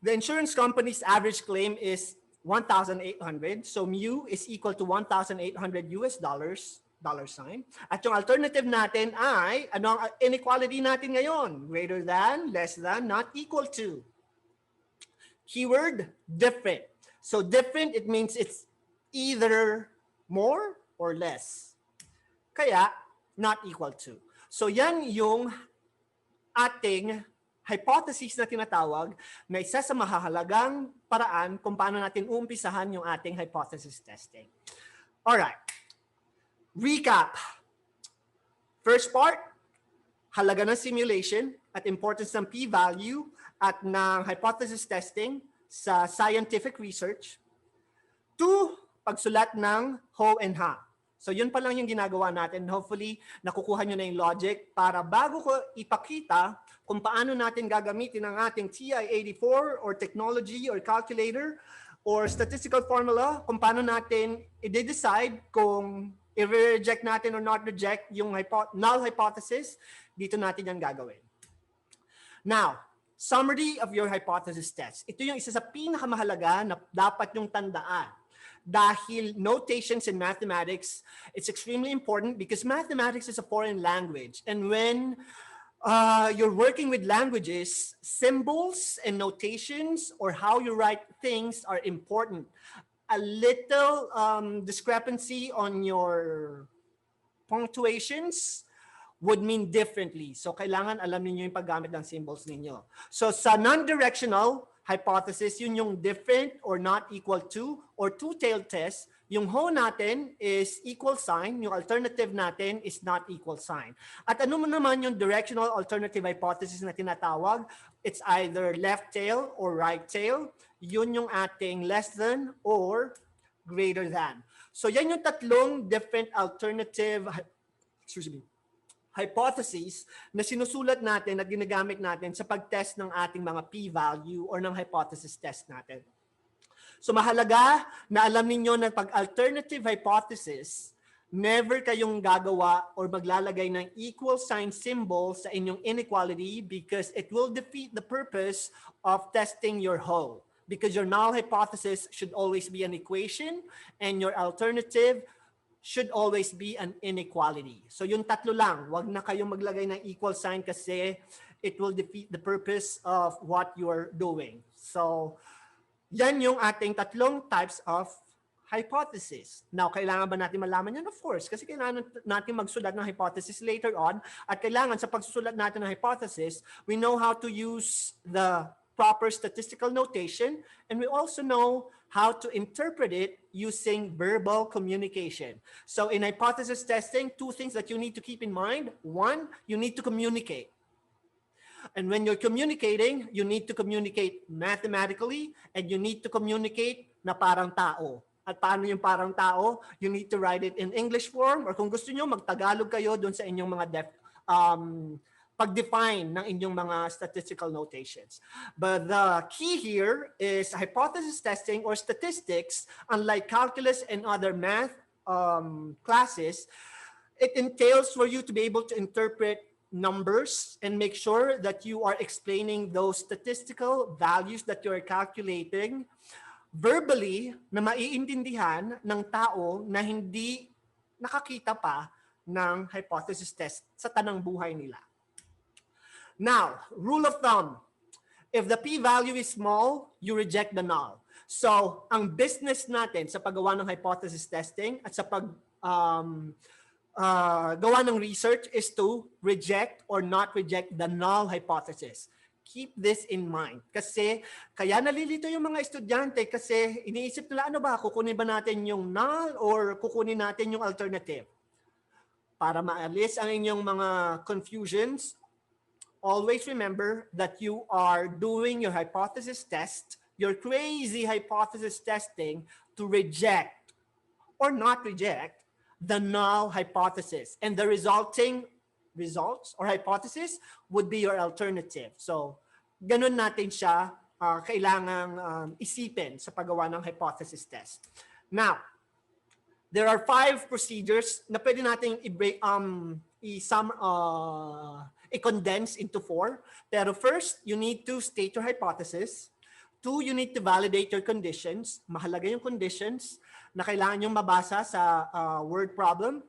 the insurance company's average claim is 1,800. So mu is equal to 1,800 US dollars, dollar sign. At yung alternative natin ay, ano ang inequality natin ngayon? Greater than, less than, not equal to. Keyword, different. So different, it means it's either more or less. Kaya, not equal to. So yan yung ating hypothesis na tinatawag na isa sa mahahalagang paraan kung paano natin umpisahan yung ating hypothesis testing. Alright. Recap. First part, halaga ng simulation at importance ng p-value at ng hypothesis testing sa scientific research. 2, pagsulat ng ho and ha. So yun pa lang yung ginagawa natin. Hopefully, nakukuha nyo na yung logic para bago ko ipakita kung paano natin gagamitin ang ating TI-84 or technology or calculator or statistical formula, kung paano natin i-decide kung i-reject natin or not reject yung null hypothesis, dito natin yan gagawin. Now, summary of your hypothesis test. Ito yung isa sa pinakamahalaga na dapat yung tandaan. Dahil notations in mathematics, it's extremely important because mathematics is a foreign language. And when you're working with languages, symbols and notations or how you write things are important. A little discrepancy on your punctuations would mean differently. So kailangan alam niyo yung paggamit ng symbols ninyo. So sa non-directional hypothesis, yun yung different or not equal to or two-tailed test. Yung ho natin is equal sign, yung alternative natin is not equal sign. At ano mo naman yung directional alternative hypothesis na tinatawag? It's either left tail or right tail. Yun yung ating less than or greater than. So yan yung tatlong different alternative, hypotheses na sinusulat natin at ginagamit natin sa pag-test ng ating mga p-value or ng hypothesis test natin. So mahalaga na alam ninyo na pag-alternative hypothesis, never kayong gagawa or maglalagay ng equal sign symbol sa inyong inequality because it will defeat the purpose of testing your whole. Because your null hypothesis should always be an equation and your alternative should always be an inequality. So yung tatlo lang, wag na kayong maglagay ng equal sign kasi it will defeat the purpose of what you're doing. So yan yung ating tatlong types of hypothesis. Now, kailangan ba natin malaman yan? Of course, kasi kailangan natin magsulat ng hypothesis later on at kailangan sa pagsusulat natin ng hypothesis, we know how to use the proper statistical notation and we also know how to interpret it using verbal communication. So in hypothesis testing, 2 things that you need to keep in mind. 1, you need to communicate. And when you're communicating, you need to communicate mathematically and you need to communicate na parang tao. At paano yung parang tao? You need to write it in English form or kung gusto nyo, mag-Tagalog kayo dun sa inyong mga pag-define ng inyong mga statistical notations. But the key here is hypothesis testing or statistics, unlike calculus and other math classes, it entails for you to be able to interpret numbers and make sure that you are explaining those statistical values that you're calculating verbally na maiintindihan ng tao na hindi nakakita pa ng hypothesis test sa tanang buhay nila. Now, rule of thumb. If the p-value is small, you reject the null. So, ang business natin sa paggawa ng hypothesis testing at sa gawa ng research is to reject or not reject the null hypothesis. Keep this in mind. Kasi, kaya nalilito yung mga estudyante kasi iniisip nila, ano ba, kukunin ba natin yung null or kukunin natin yung alternative? Para maalis ang inyong mga confusions, always remember that you are doing your hypothesis test, your crazy hypothesis testing to reject or not reject the null hypothesis. And the resulting results or hypothesis would be your alternative. So, ganun natin siya kailangang isipin sa paggawa ng hypothesis test. Now, there are 5 procedures na pwede nating i-condense into 4. Pero first, you need to state your hypothesis. 2, you need to validate your conditions. Mahalaga yung conditions na kailangan yung mabasa sa word problem.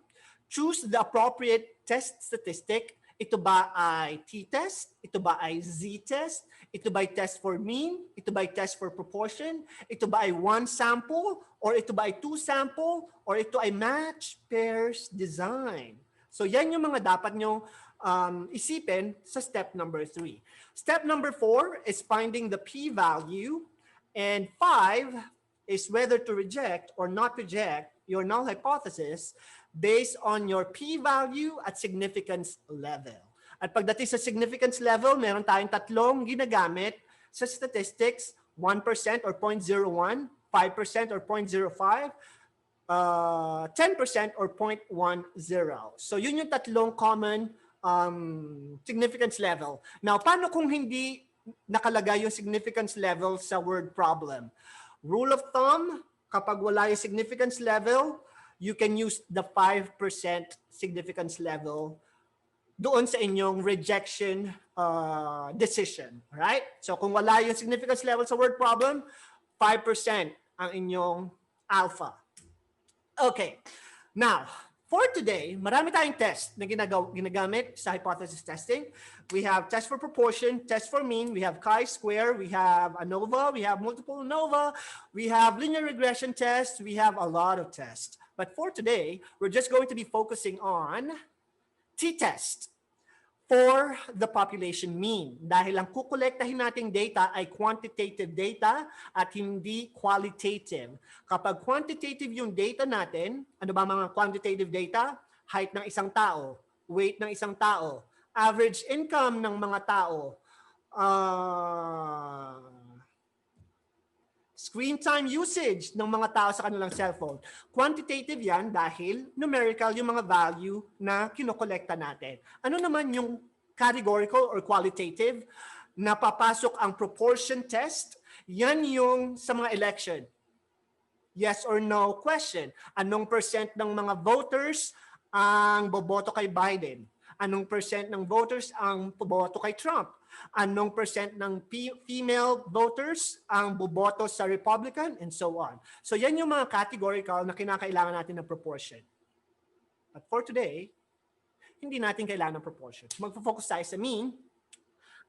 Choose the appropriate test statistic. Ito ba ay t-test? Ito ba ay z-test? Ito ba ay test for mean? Ito ba ay test for proportion? Ito ba ay 1 sample? Or ito ba ay 2 sample? Or ito ay match pairs design? So yan yung mga dapat nyo isipin sa step number 3. Step number 4 is finding the p-value. And 5 is whether to reject or not reject your null hypothesis based on your p-value at significance level. At pagdating sa significance level, meron tayong 3 ginagamit sa statistics, 1% or 0.01, 5% or 0.05, 10% or 0.10. So yun yung 3 common significance level. Now, paano kung hindi nakalagay yung significance level sa word problem? Rule of thumb, kapag wala yung significance level, you can use the 5% significance level doon sa inyong rejection decision. Right? So kung wala yung significance level sa word problem, 5% ang inyong alpha. Okay. Now, for today, marami tayong test na ginagamit sa hypothesis testing. We have test for proportion, test for mean, we have chi-square, we have ANOVA, we have multiple ANOVA, we have linear regression tests, we have a lot of tests. But for today, we're just going to be focusing on t-test for the population mean. Dahil ang kukolektahin nating data ay quantitative data at hindi qualitative. Kapag quantitative yung data natin, ano ba mga quantitative data? Height ng isang tao, weight ng isang tao, average income ng mga tao, screen time usage ng mga tao sa kanilang cellphone. Quantitative yan dahil numerical yung mga value na kinokolekta natin. Ano naman yung categorical or qualitative? Napapasok ang proportion test. Yan yung sa mga election. Yes or no question. Anong percent ng mga voters ang boboto kay Biden? Anong percent ng voters ang boboto kay Trump? Anong percent ng female voters ang boboto sa Republican, and so on. So yan yung mga categorical na kinakailangan natin ng proportion. But for today, hindi natin kailangan ng proportion. Magpo-focus tayo sa mean.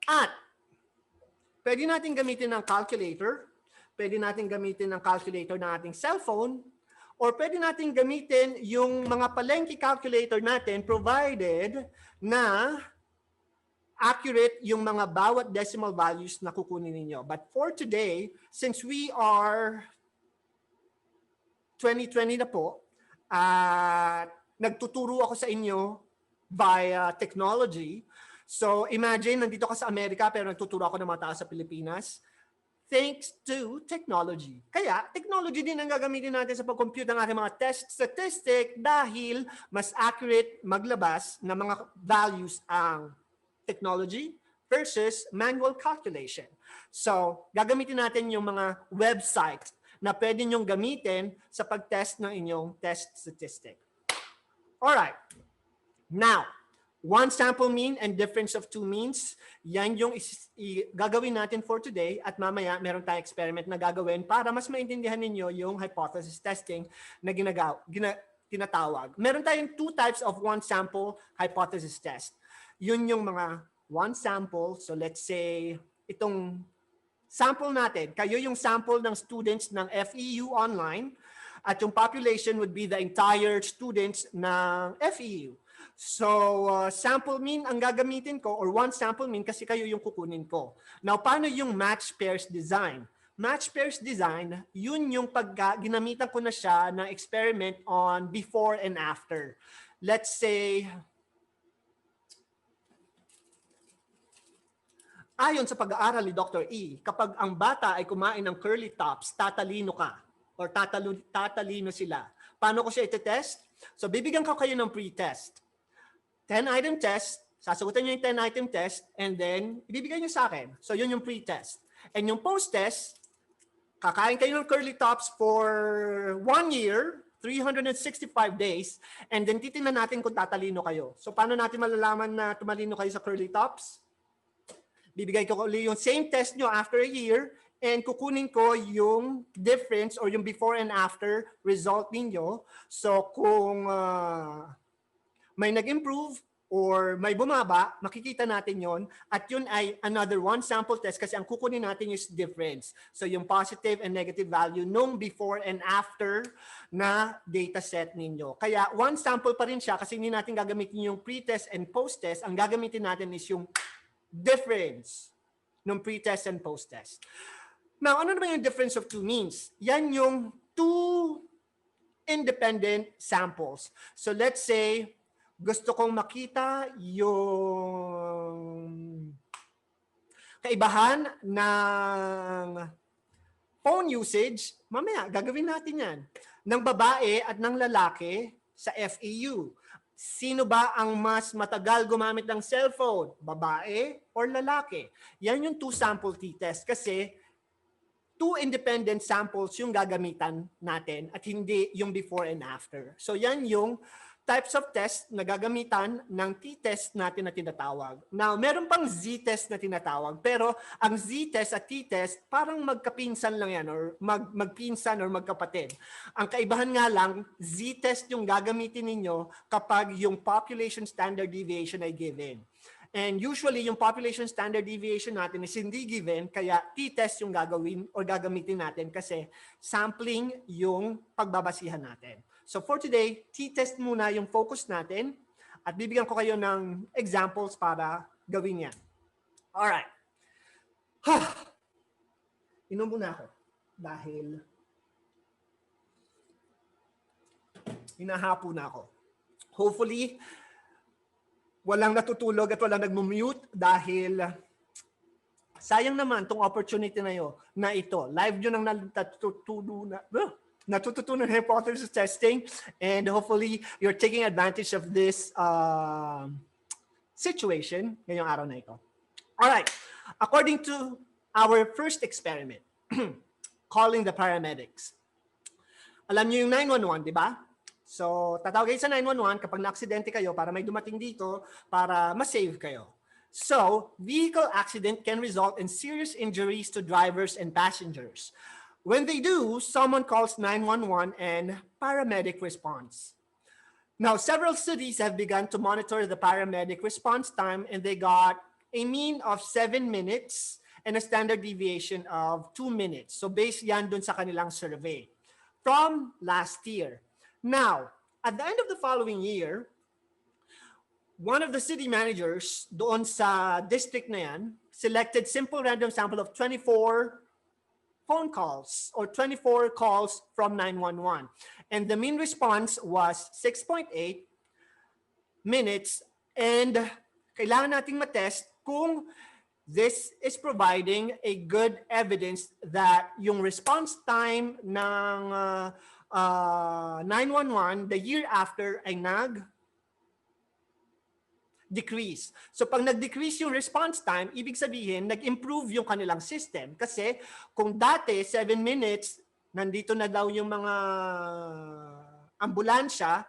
At pwede natin gamitin ng calculator, pwede natin gamitin ng calculator ng ating cellphone, or pwede natin gamitin yung mga palengke calculator natin provided na accurate yung mga bawat decimal values na kukunin ninyo. But for today, since we are 2020 na po, nagtuturo ako sa inyo via technology. So imagine, nandito ka sa Amerika pero nagtuturo ako ng mga tao sa Pilipinas. Thanks to technology. Kaya, technology din ang gagamitin natin sa pag-compute ng ating mga test statistic dahil mas accurate maglabas ng mga values ang technology versus manual calculation. So, gagamitin natin yung mga website na pwede nyong gamitin sa pag-test ng inyong test statistic. Alright. Now, one sample mean and difference of two means, yan yung gagawin natin for today at mamaya meron tayong experiment na gagawin para mas maintindihan ninyo yung hypothesis testing na tinatawag. Meron tayong 2 types of one sample hypothesis test. Yun yung mga one sample. So let's say itong sample natin. Kayo yung sample ng students ng FEU online at yung population would be the entire students ng FEU. So, sample mean ang gagamitin ko or one sample mean kasi kayo yung kukunin ko. Now, paano yung match pairs design? Match pairs design, yun yung ginamitan ko na siya ng experiment on before and after. Let's say, ayon sa pag-aaral ni Dr. E, kapag ang bata ay kumain ng curly tops, tatalino ka or tatalino sila. Paano ko siya iti-test? So, bibigyan ko kayo ng pre-test. 10-item test, sasagutan nyo yung 10-item test, and then, ibibigay nyo sa akin. So, yun yung pre-test. And yung post-test, kakain kayo ng curly tops for 1 year, 365 days, and then titingnan natin kung tatalino kayo. So, paano natin malalaman na tumalino kayo sa curly tops? Bibigay ko ulit yung same test nyo after a year, and kukunin ko yung difference or yung before and after result ninyo. So, kung may nag-improve or may bumaba, makikita natin yon at yun ay another one sample test kasi ang kukunin natin is difference. So yung positive and negative value nung before and after na data set ninyo. Kaya one sample pa rin siya kasi hindi natin gagamitin yung pre-test and post-test. Ang gagamitin natin is yung difference ng pre-test and post-test. Now, ano naman yung difference of two means? Yan yung two independent samples. So let's say, gusto kong makita yung kaibahan ng phone usage. Mamaya, gagawin natin yan. Ng babae at ng lalaki sa FEU. Sino ba ang mas matagal gumamit ng cellphone? Babae or lalaki? Yan yung two sample t-test kasi two independent samples yung gagamitan natin at hindi yung before and after. So yan yung types of test na gagamitan ng t-test natin na tinatawag. Now, meron pang z-test na tinatawag, pero ang z-test at t-test parang magkapinsan lang yan or magpinsan or magkapatid. Ang kaibahan nga lang, z-test yung gagamitin ninyo kapag yung population standard deviation ay given. And usually, yung population standard deviation natin is hindi given, kaya t-test yung gagawin or gagamitin natin kasi sampling yung pagbabasihan natin. So for today, t-test muna yung focus natin at bibigyan ko kayo ng examples para gawin yan. Alright. Inom muna ako dahil hinahapo na ako. Hopefully, walang natutulog at walang nagmumute dahil sayang naman tong opportunity na ito. Live nyo nang natututunan hypothesis testing, and hopefully you're taking advantage of this situation ngayong araw na ito. Alright, according to our first experiment, calling the paramedics. Alam niyo yung 911, di ba? So, tatawag kayo sa 911 kapag na-aksidente kayo para may dumating dito para ma-save kayo. So, vehicle accident can result in serious injuries to drivers and passengers. When they do, someone calls 911 and paramedic responds. Now, several cities have begun to monitor the paramedic response time, and they got a mean of 7 minutes and a standard deviation of 2 minutes. So based yan dun sa kanilang survey from last year. Now, at the end of the following year, one of the city managers doon sa district na yan selected simple random sample of 24 phone calls or 24 calls from 911. And the mean response was 6.8 minutes, and kailangan nating matest kung this is providing a good evidence that yung response time ng 911 the year after ay decrease. So pag nag-decrease yung response time, ibig sabihin, nag-improve yung kanilang system. Kasi kung dati, 7 minutes, nandito na daw yung mga ambulansya,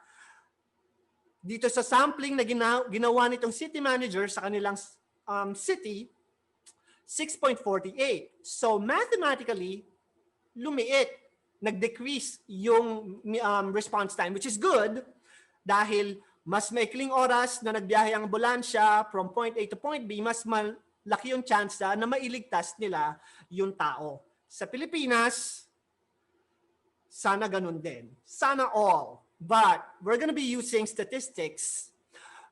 dito sa sampling na ginawa nitong city manager sa kanilang city, 6.48. So mathematically, lumiit, nag-decrease yung response time, which is good dahil mas maikling oras na nagbiyahe ang ambulansya from point A to point B, mas laki yung chance na mailigtas nila yung tao. Sa Pilipinas, sana ganun din. Sana all. But we're gonna be using statistics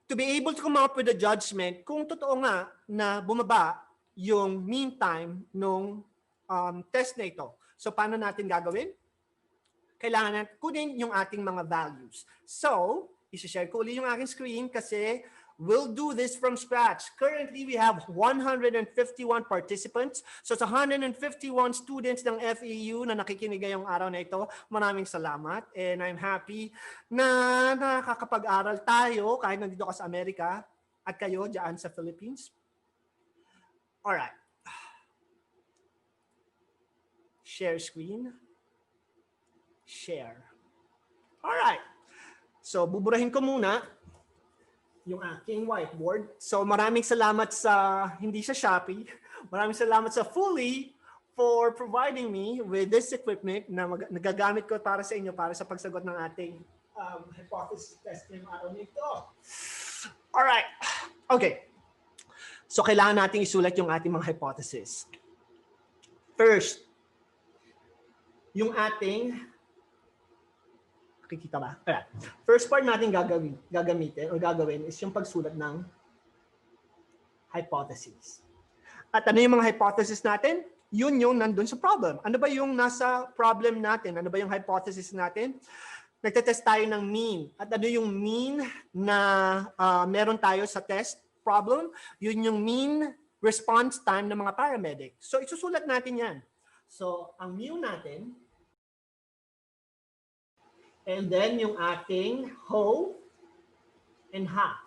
to be able to come up with a judgment kung totoo nga na bumaba yung mean time nung test na ito. So, paano natin gagawin? Kailangan natin kunin yung ating mga values. So, isi-share ko ulit yung aking screen kasi we'll do this from scratch. Currently, we have 151 participants. So, sa 151 students ng FEU na nakikinig ngayong araw na ito, maraming salamat. And I'm happy na nakakapag-aral tayo kahit nandito ka sa Amerika at kayo dyan sa Philippines. Alright. Share screen. Share. Alright. So, buburahin ko muna yung aking whiteboard. So, maraming salamat sa, hindi sa Shopee, maraming salamat sa Fully for providing me with this equipment na nagagamit ko para sa inyo, para sa pagsagot ng ating hypothesis test ng araw nito. Alright. Okay. So, kailangan nating isulat yung ating mga hypothesis. First, yung ating kikita ba? First part natin gagawin is yung pagsulat ng hypothesis. At ano yung mga hypothesis natin? Yun yung nandun sa problem. Ano ba yung nasa problem natin? Ano ba yung hypothesis natin? Nagtetest tayo ng mean. At ano yung mean na meron tayo sa test problem? Yun yung mean response time ng mga paramedic. So isusulat natin yan. So ang mu natin, and then yung ating ho and ha.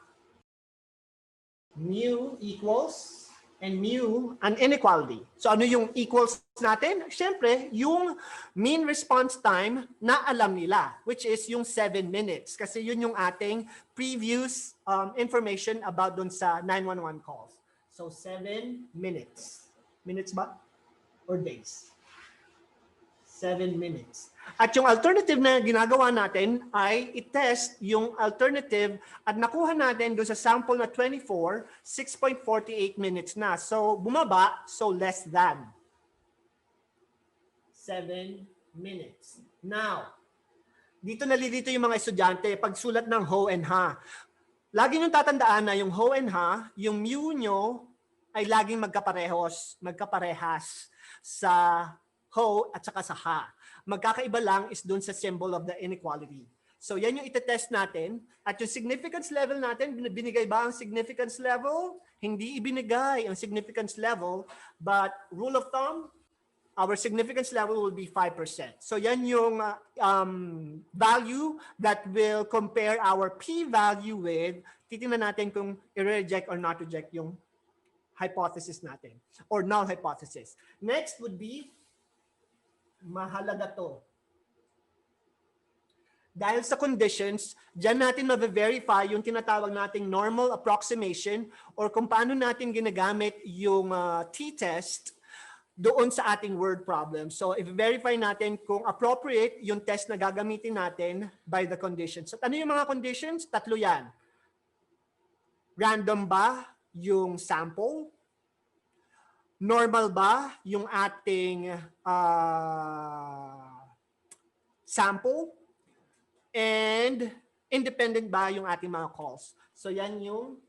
Mu equals, and mu an inequality. So ano yung equals natin? Siyempre, yung mean response time na alam nila, which is yung 7 minutes. Kasi yun yung ating previous information about dun sa 911 calls. So 7 minutes. Minutes ba? Or days? 7 minutes. At yung alternative na ginagawa natin ay i-test yung alternative at nakuha natin doon sa sample na 24, 6.48 minutes na. So bumaba, so less than 7 minutes. Now, dito nalilito yung mga estudyante, pagsulat ng ho and ha. Lagi nyo tatandaan na yung ho and ha, yung mu nyo ay laging magkaparehas sa ho at saka sa ha. Magkakaiba lang is dun sa symbol of the inequality. So yan yung itetest natin. At yung significance level natin, binigay ba ang significance level? Hindi ibinigay ang significance level. But rule of thumb, our significance level will be 5%. So yan yung value that will compare our p-value with, titingnan natin kung i-reject or not reject yung hypothesis natin or null hypothesis. Next would be mahalaga to. Dahil sa conditions, dyan natin ma-verify yung tinatawag nating normal approximation or kung paano natin ginagamit yung t-test doon sa ating word problem. So, i-verify natin kung appropriate yung test na gagamitin natin by the conditions. At ano yung mga conditions? Tatlo yan. Random ba yung sample? Normal ba yung ating sample? And independent ba yung ating mga calls? So yan yung,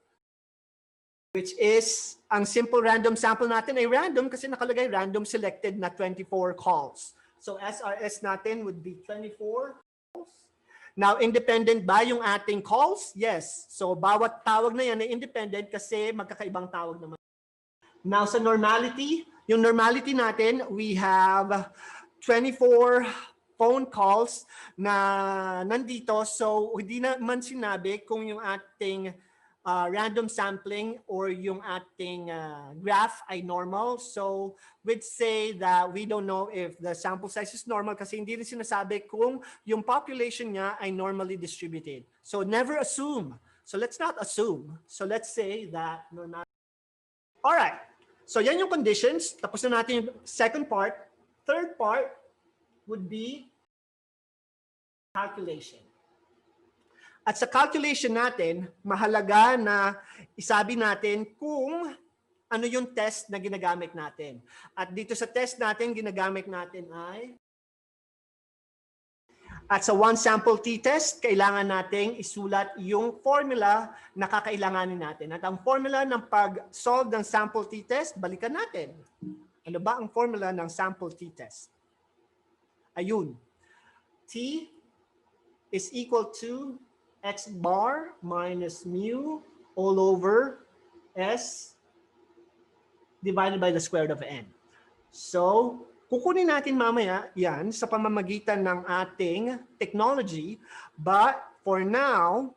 which is, ang simple random sample natin ay random kasi nakalagay random selected na 24 calls. So SRS natin would be 24 calls. Now, independent ba yung ating calls? Yes. So bawat tawag na yan ay independent kasi magkakaibang tawag naman. Now, sa normality, yung normality natin, we have 24 phone calls na nandito. So, hindi naman sinabi kung yung ating random sampling or yung ating graph ay normal. So, we'd say that we don't know if the sample size is normal kasi hindi rin sinasabi kung yung population niya ay normally distributed. So, never assume. So, let's not assume. So, let's say that normal. Alright. So, yan yung conditions. Tapos na natin yung second part. Third part would be calculation. At sa calculation natin, mahalaga na isabi natin kung ano yung test na ginagamit natin. At dito sa test natin, ginagamit natin ay, at sa one sample t-test, kailangan nating isulat yung formula na kakailanganin natin. At ang formula ng pag-solve ng sample t-test, balikan natin. Ano ba ang formula ng sample t-test? Ayun. T is equal to x bar minus mu all over S divided by the square root of n. So, kukunin natin mamaya yan sa pamamagitan ng ating technology. But for now,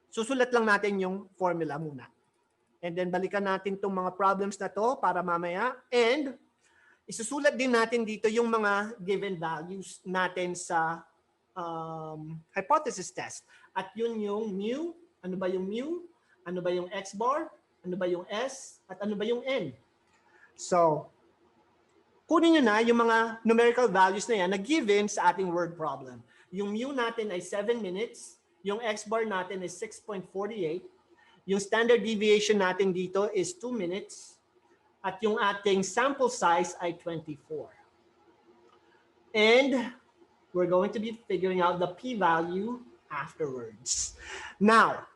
susulat lang natin yung formula muna. And then balikan natin itong mga problems na to para mamaya. And isusulat din natin dito yung mga given values natin sa hypothesis test. At yun yung mu, ano ba yung mu, ano ba yung x bar, ano ba yung S, at ano ba yung N. So, kunin nyo na yung mga numerical values na yan na given sa ating word problem. Yung mu natin ay 7 minutes, yung x bar natin is 6.48, yung standard deviation natin dito is 2 minutes, at yung ating sample size ay 24. And we're going to be figuring out the p-value afterwards. Now,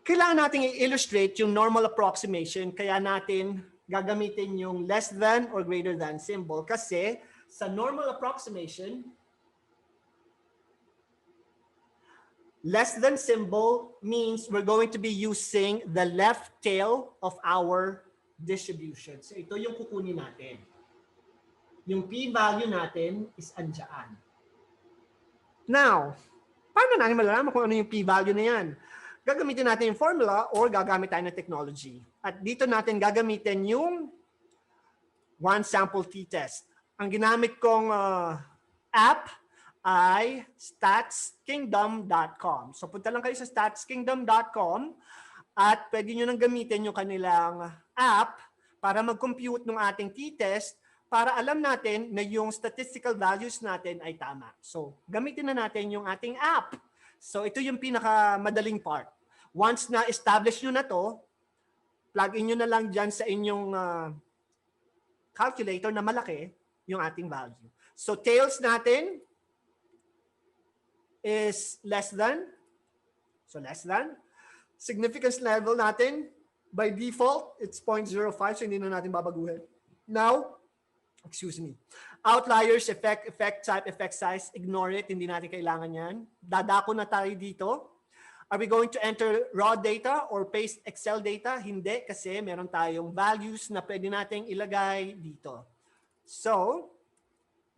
kailangan natin i-illustrate yung normal approximation, kaya natin gagamitin yung less than or greater than symbol kasi sa normal approximation, less than symbol means we're going to be using the left tail of our distribution. So ito yung kukunin natin. Yung p-value natin is andyan. Now, paano natin malalaman kung ano yung p-value na yan? Gagamitin natin yung formula or gagamit tayo ng technology. At dito natin gagamitin yung one sample t-test. Ang ginamit kong app ay statskingdom.com. So punta lang kayo sa statskingdom.com at pwede nyo nang gamitin yung kanilang app para mag-compute ng ating t-test para alam natin na yung statistical values natin ay tama. So gamitin na natin yung ating app. So ito yung pinakamadaling part. Once na establish nyo na to, plug in nyo na lang dyan sa inyong calculator na malaki yung ating value. So tails natin is less than. So less than. Significance level natin, by default, it's 0.05. So hindi na natin babaguhin. Now, excuse me. Outliers, effect type, effect size, ignore it. Hindi natin kailangan yan. Dadako na tayo dito. Are we going to enter raw data or paste Excel data? Hindi, kasi meron tayong values na pwede nating ilagay dito. So,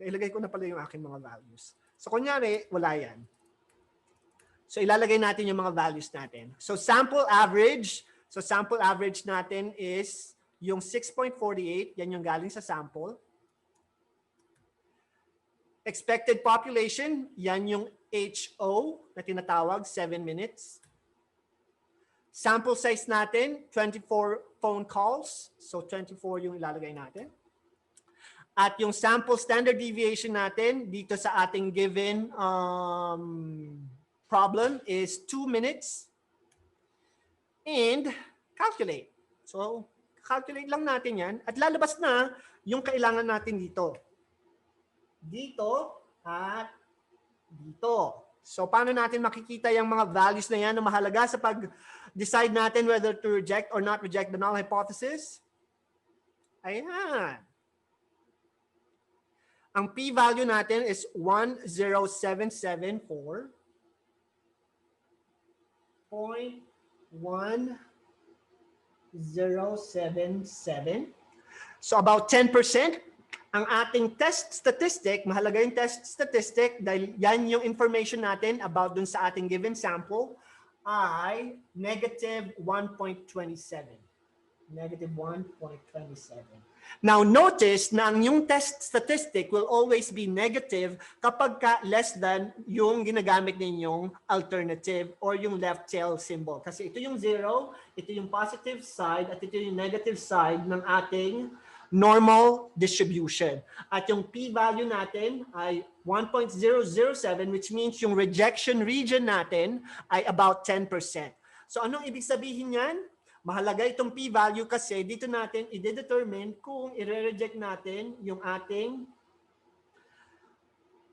ilagay ko na pala yung aking mga values. So, kunyari, wala yan. So, ilalagay natin yung mga values natin. So, sample average. So, sample average natin is yung 6.48. Yan yung galing sa sample. Expected population, yan yung HO na tinatawag, 7 minutes. Sample size natin, 24 phone calls. So 24 yung ilalagay natin. At yung sample standard deviation natin dito sa ating given problem is 2 minutes. And calculate. So calculate lang natin yan at lalabas na yung kailangan natin dito. Dito at dito. So, paano natin makikita yung mga values na yan na mahalaga sa pag-decide natin whether to reject or not reject the null hypothesis? Ayan. Ang p-value natin is 10774.1077. So, about 10%. Ang ating test statistic, mahalaga yung test statistic dahil yan yung information natin about dun sa ating given sample ay negative 1.27. Negative 1.27. Now notice na ang yung test statistic will always be negative kapag ka less than yung ginagamit ninyong alternative or yung left tail symbol. Kasi ito yung 0, ito yung positive side at ito yung negative side ng ating normal distribution. At yung p-value natin ay 1.007 which means yung rejection region natin ay about 10%. So anong ibig sabihin yan? Mahalaga itong p-value kasi dito natin i-determine kung i-reject natin yung ating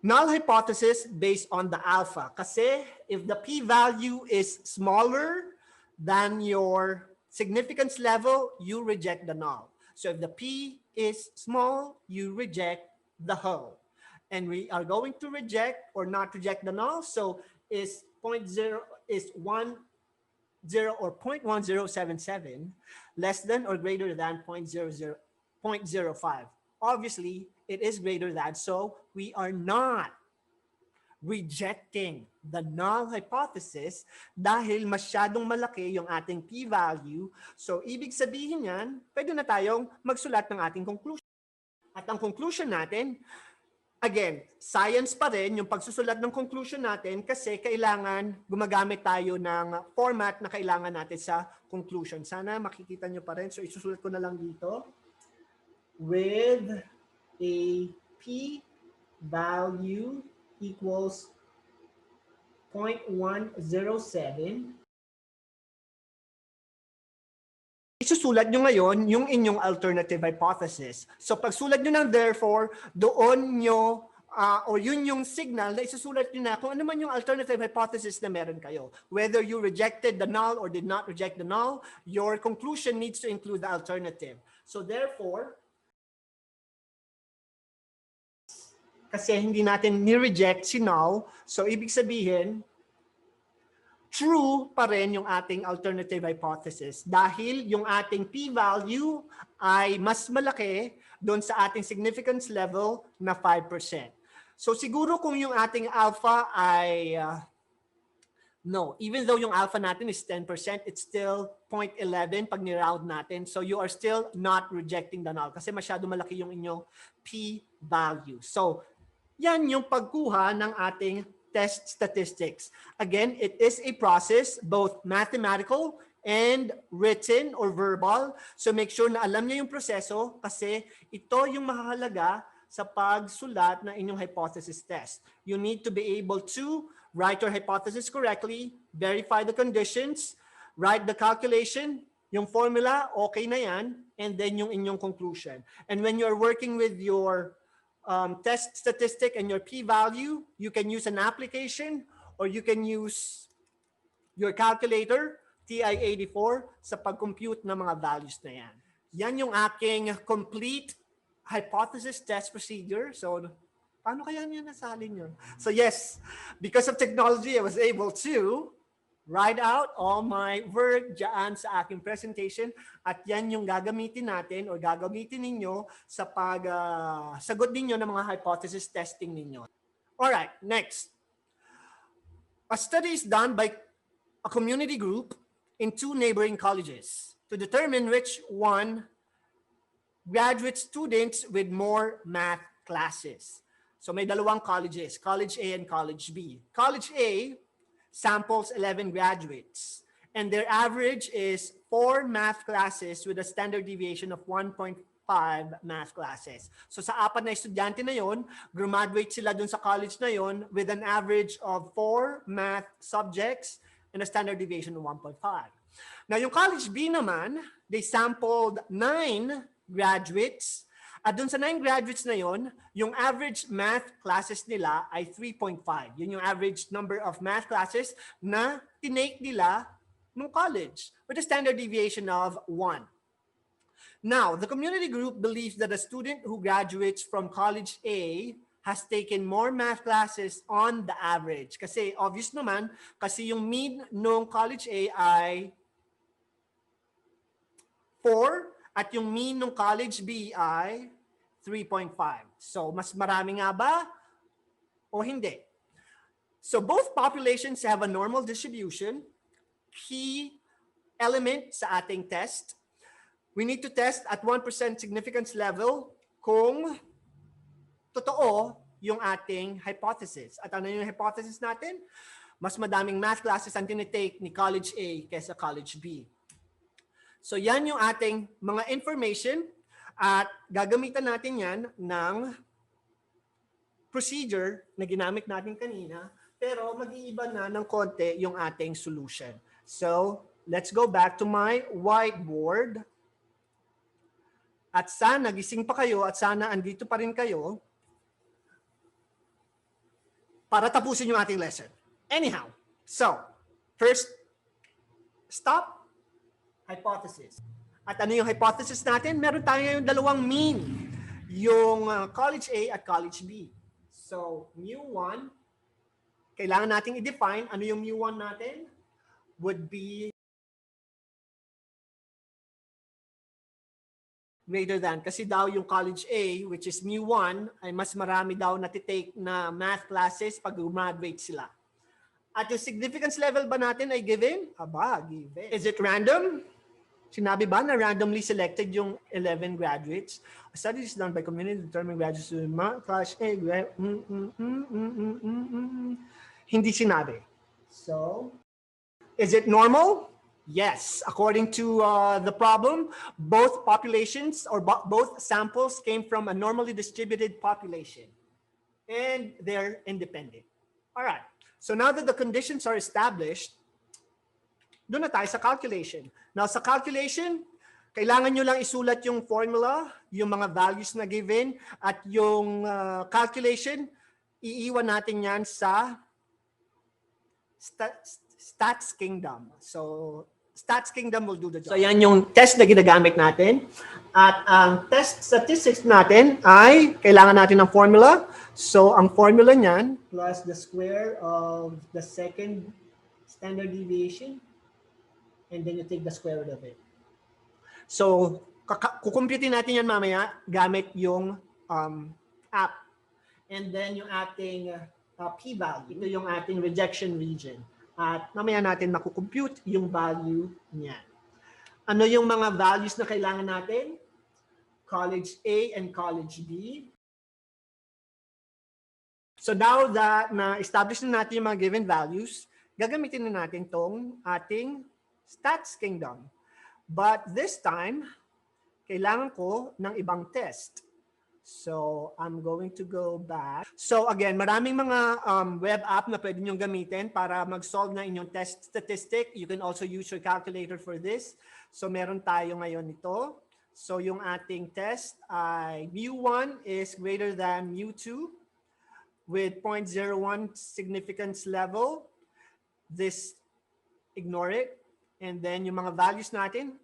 null hypothesis based on the alpha. Kasi if the p-value is smaller than your significance level, you reject the null. So if the p is small, you reject the whole. And we are going to reject or not reject the null. So is 0.0 is 1, 0 or 0.1077 less than or greater than 0.05. Obviously, it is greater than, so we are not rejecting the null hypothesis dahil masyadong malaki yung ating p-value. So, ibig sabihin yan, pwede na tayong magsulat ng ating conclusion. At ang conclusion natin, again, science pa rin yung pagsusulat ng conclusion natin kasi kailangan gumagamit tayo ng format na kailangan natin sa conclusion. Sana makikita nyo pa rin. So, isusulat ko na lang dito. With a p-value equals 0.107. Isusulat nyo ngayon yung inyong alternative hypothesis. So pagsulat nyo ng therefore, doon nyo, or yun yung signal na isusulat nyo na kung ano man yung alternative hypothesis na meron kayo. Whether you rejected the null or did not reject the null, your conclusion needs to include the alternative. So therefore, kasi hindi natin ni-reject si null, so ibig sabihin, true pa rin yung ating alternative hypothesis dahil yung ating p-value ay mas malaki doon sa ating significance level na 5%. So siguro kung yung ating alpha ay, no, even though yung alpha natin is 10%, it's still 0.11 pag ni-round natin. So you are still not rejecting the null kasi masyado malaki yung inyong p-value. So yan yung pagkuha ng ating test statistics. Again, it is a process, both mathematical and written or verbal. So make sure na alam niyo yung proseso kasi ito yung mahalaga sa pagsulat ng inyong hypothesis test. You need to be able to write your hypothesis correctly, verify the conditions, write the calculation, yung formula, okay na yan, and then yung inyong conclusion. And when you're working with your test statistic and your p-value, you can use an application or you can use your calculator, TI-84, sa pag-compute ng mga values na yan. Yan yung aking complete hypothesis test procedure. So, paano kaya niya nasalin yun? So yes, because of technology, I was able to write out all my work dyan sa aking presentation at yan yung gagamitin natin o gagamitin ninyo sa sagot ninyo ng mga hypothesis testing ninyo. Alright, next. A study is done by a community group in 2 neighboring colleges to determine which one graduate students with more math classes. So may dalawang colleges, College A and College B. College A samples 11 graduates, and their average is 4 math classes with a standard deviation of 1.5 math classes. So sa 4 na estudyante na yon, graduate sila dun sa college na yon with an average of 4 math subjects and a standard deviation of 1.5. Now yung College B naman, they sampled 9 graduates. At dun sa 9 graduates na yon, yung average math classes nila ay 3.5. Yun yung average number of math classes na tinake nila nung college with a standard deviation of 1. Now, the community group believes that a student who graduates from College A has taken more math classes on the average. Kasi obvious naman, kasi yung mean nung College A ay 4, at yung mean ng College B ay 3.5. So, mas marami nga ba o hindi? So, both populations have a normal distribution. Key element sa ating test, we need to test at 1% significance level kung totoo yung ating hypothesis. At ano yung hypothesis natin? Mas madaming math classes ang tinitake ni College A kaysa College B. So yan yung ating mga information at gagamitan natin yan ng procedure na ginamit natin kanina pero mag-iiba na ng konti yung ating solution. So let's go back to my whiteboard. At sana gising pa kayo at sana andito pa rin kayo para tapusin yung ating lesson. Anyhow, so, first, stop, hypothesis. At ano yung hypothesis natin? Meron tayo yung dalawang mean. Yung college A at college B. So, mu1, kailangan nating i-define ano yung mu1 natin would be greater than. Kasi daw yung college A, which is mu1, ay mas marami daw natitake na math classes pag graduate sila. At yung significance level ba natin ay given? Aba, given. Is it random? Sinabi ba na randomly selected yung 11 graduates? A study is done by community determining graduates to class A. Hindi sinabi. So, is it normal? Yes, according to the problem, both populations or both samples came from a normally distributed population and they're independent. All right, so now that the conditions are established, doon na tayo sa calculation. Now sa calculation, kailangan nyo lang isulat yung formula, yung mga values na given, at yung calculation, iiwan natin yan sa Stats Kingdom. So, Stats Kingdom will do the job. So, yan yung test na ginagamit natin. At ang test statistics natin ay kailangan natin ng formula. So, ang formula niyan plus the square of the second standard deviation and then you take the square root of it. So, kukumputin natin yan mamaya gamit yung app. And then yung ating p-value. Ito yung ating rejection region. At mamaya natin makukompute yung value niyan. Ano yung mga values na kailangan natin? College A and College B. So now that na-establish na natin yung mga given values, gagamitin na natin tong ating Stats Kingdom. But this time, kailangan ko ng ibang test. So, I'm going to go back. So, again, maraming mga web app na pwede nyo gamitin para mag-solve na inyong test statistic. You can also use your calculator for this. So, meron tayo ngayon nito. So, yung ating test ay mu1 is greater than mu2 with 0.01 significance level. This, ignore it. And then, yung mga values natin,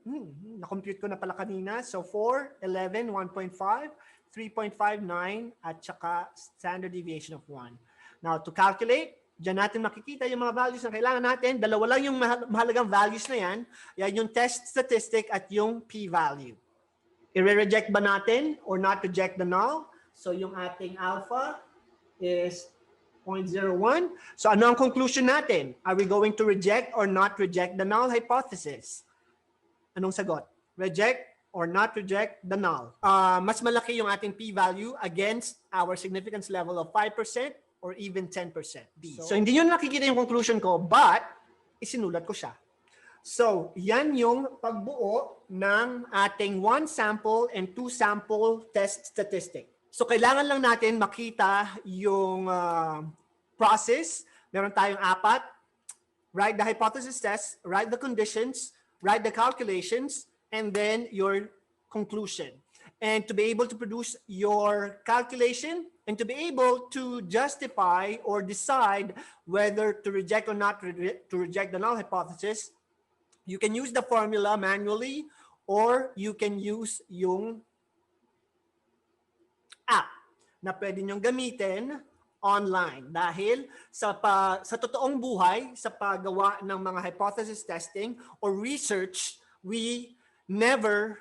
na-compute ko na pala kanina. So, 4, 11, 1.5. 3.59 at saka standard deviation of 1. Now, to calculate, dyan natin makikita yung mga values na kailangan natin. Dalawa lang yung mahalagang values na yan. Yan yung test statistic at yung p-value. I-reject ba natin or not reject the null? So, yung ating alpha is 0.01. So, ano ang conclusion natin? Are we going to reject or not reject the null hypothesis? Anong sagot? Reject or not reject the null. Mas malaki yung ating p-value against our significance level of 5% or even 10%. So hindi nyo nakikita yung conclusion ko, but isinulat ko siya. So, yan yung pagbuo ng ating 1 sample and 2 sample test statistic. So, kailangan lang natin makita yung process. Meron tayong 4. Write the hypothesis test, write the conditions, write the calculations, and then your conclusion. And to be able to produce your calculation and to be able to justify or decide whether to reject or not to reject the null hypothesis, you can use the formula manually or you can use yung app na pwede nyong gamitin online. Dahil sa totoong buhay, sa paggawa ng mga hypothesis testing or research, we never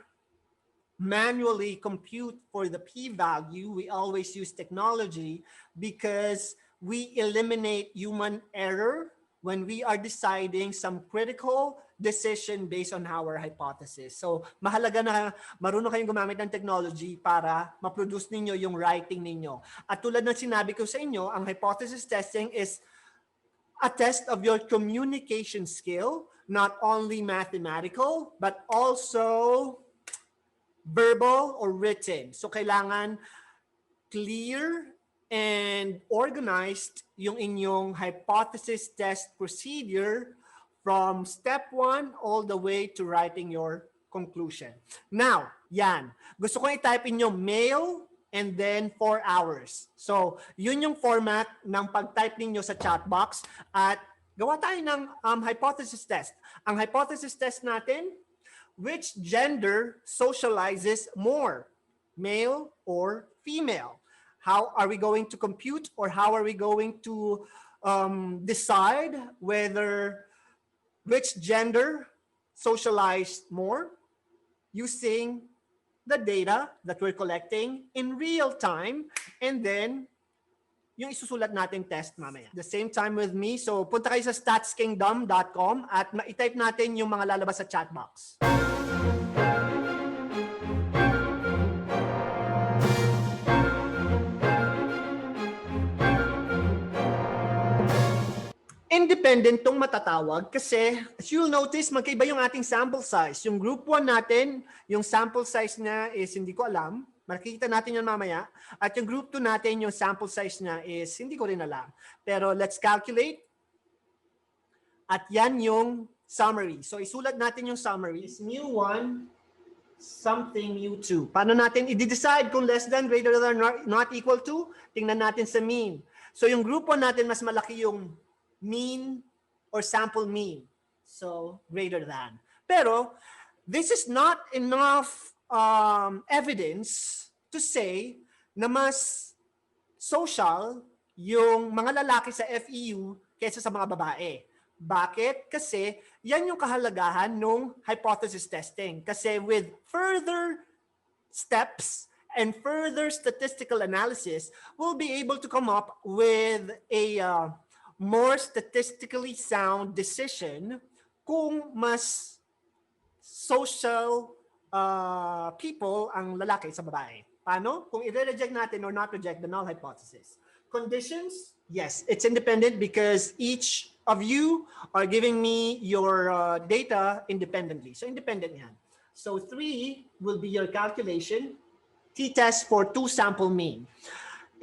manually compute for the p-value. We always use technology because we eliminate human error when we are deciding some critical decision based on our hypothesis. So, mahalaga na marunong kayong gumamit ng technology para ma-produce ninyo yung writing ninyo. At tulad ng sinabi ko sa inyo, ang hypothesis testing is a test of your communication skill, not only mathematical, but also verbal or written. So, kailangan clear and organized yung inyong hypothesis test procedure from step 1 all the way to writing your conclusion. Now, yan. Gusto ko i-type in yung mail and then 4 hours. So, yun yung format ng pag-type ninyo sa chat box at gawa tayo ng hypothesis test. Ang hypothesis test natin, which gender socializes more, male or female? How are we going to compute or how are we going to decide whether which gender socialized more using the data that we're collecting in real time and then yung isusulat natin test mamaya. The same time with me. So punta kayo sa statskingdom.com at i-type natin yung mga lalabas sa chat box. Independent tong matatawag kasi as you'll notice, magkaiba yung ating sample size. Yung group 1 natin, yung sample size niya is hindi ko alam. Makikita natin yun mamaya. At yung group 2 natin, yung sample size niya is hindi ko rin alam. Pero let's calculate. At yan yung summary. So isulat natin yung summary. Is mu1 something mu2. Paano natin i-decide kung less than, greater than, not equal to? Tingnan natin sa mean. So yung group 1 natin, mas malaki yung mean or sample mean. So, greater than. Pero, this is not enough evidence to say na mas social yung mga lalaki sa FEU kaysa sa mga babae. Bakit? Kasi yan yung kahalagahan ng hypothesis testing. Kasi with further steps and further statistical analysis, we'll be able to come up with a more statistically sound decision kung mas social people ang lalaki sa babae. Paano? Kung i-reject natin or not reject the null hypothesis. Conditions? Yes, it's independent because each of you are giving me your data independently. So independent yan. So 3 will be your calculation. T-test for 2 sample mean.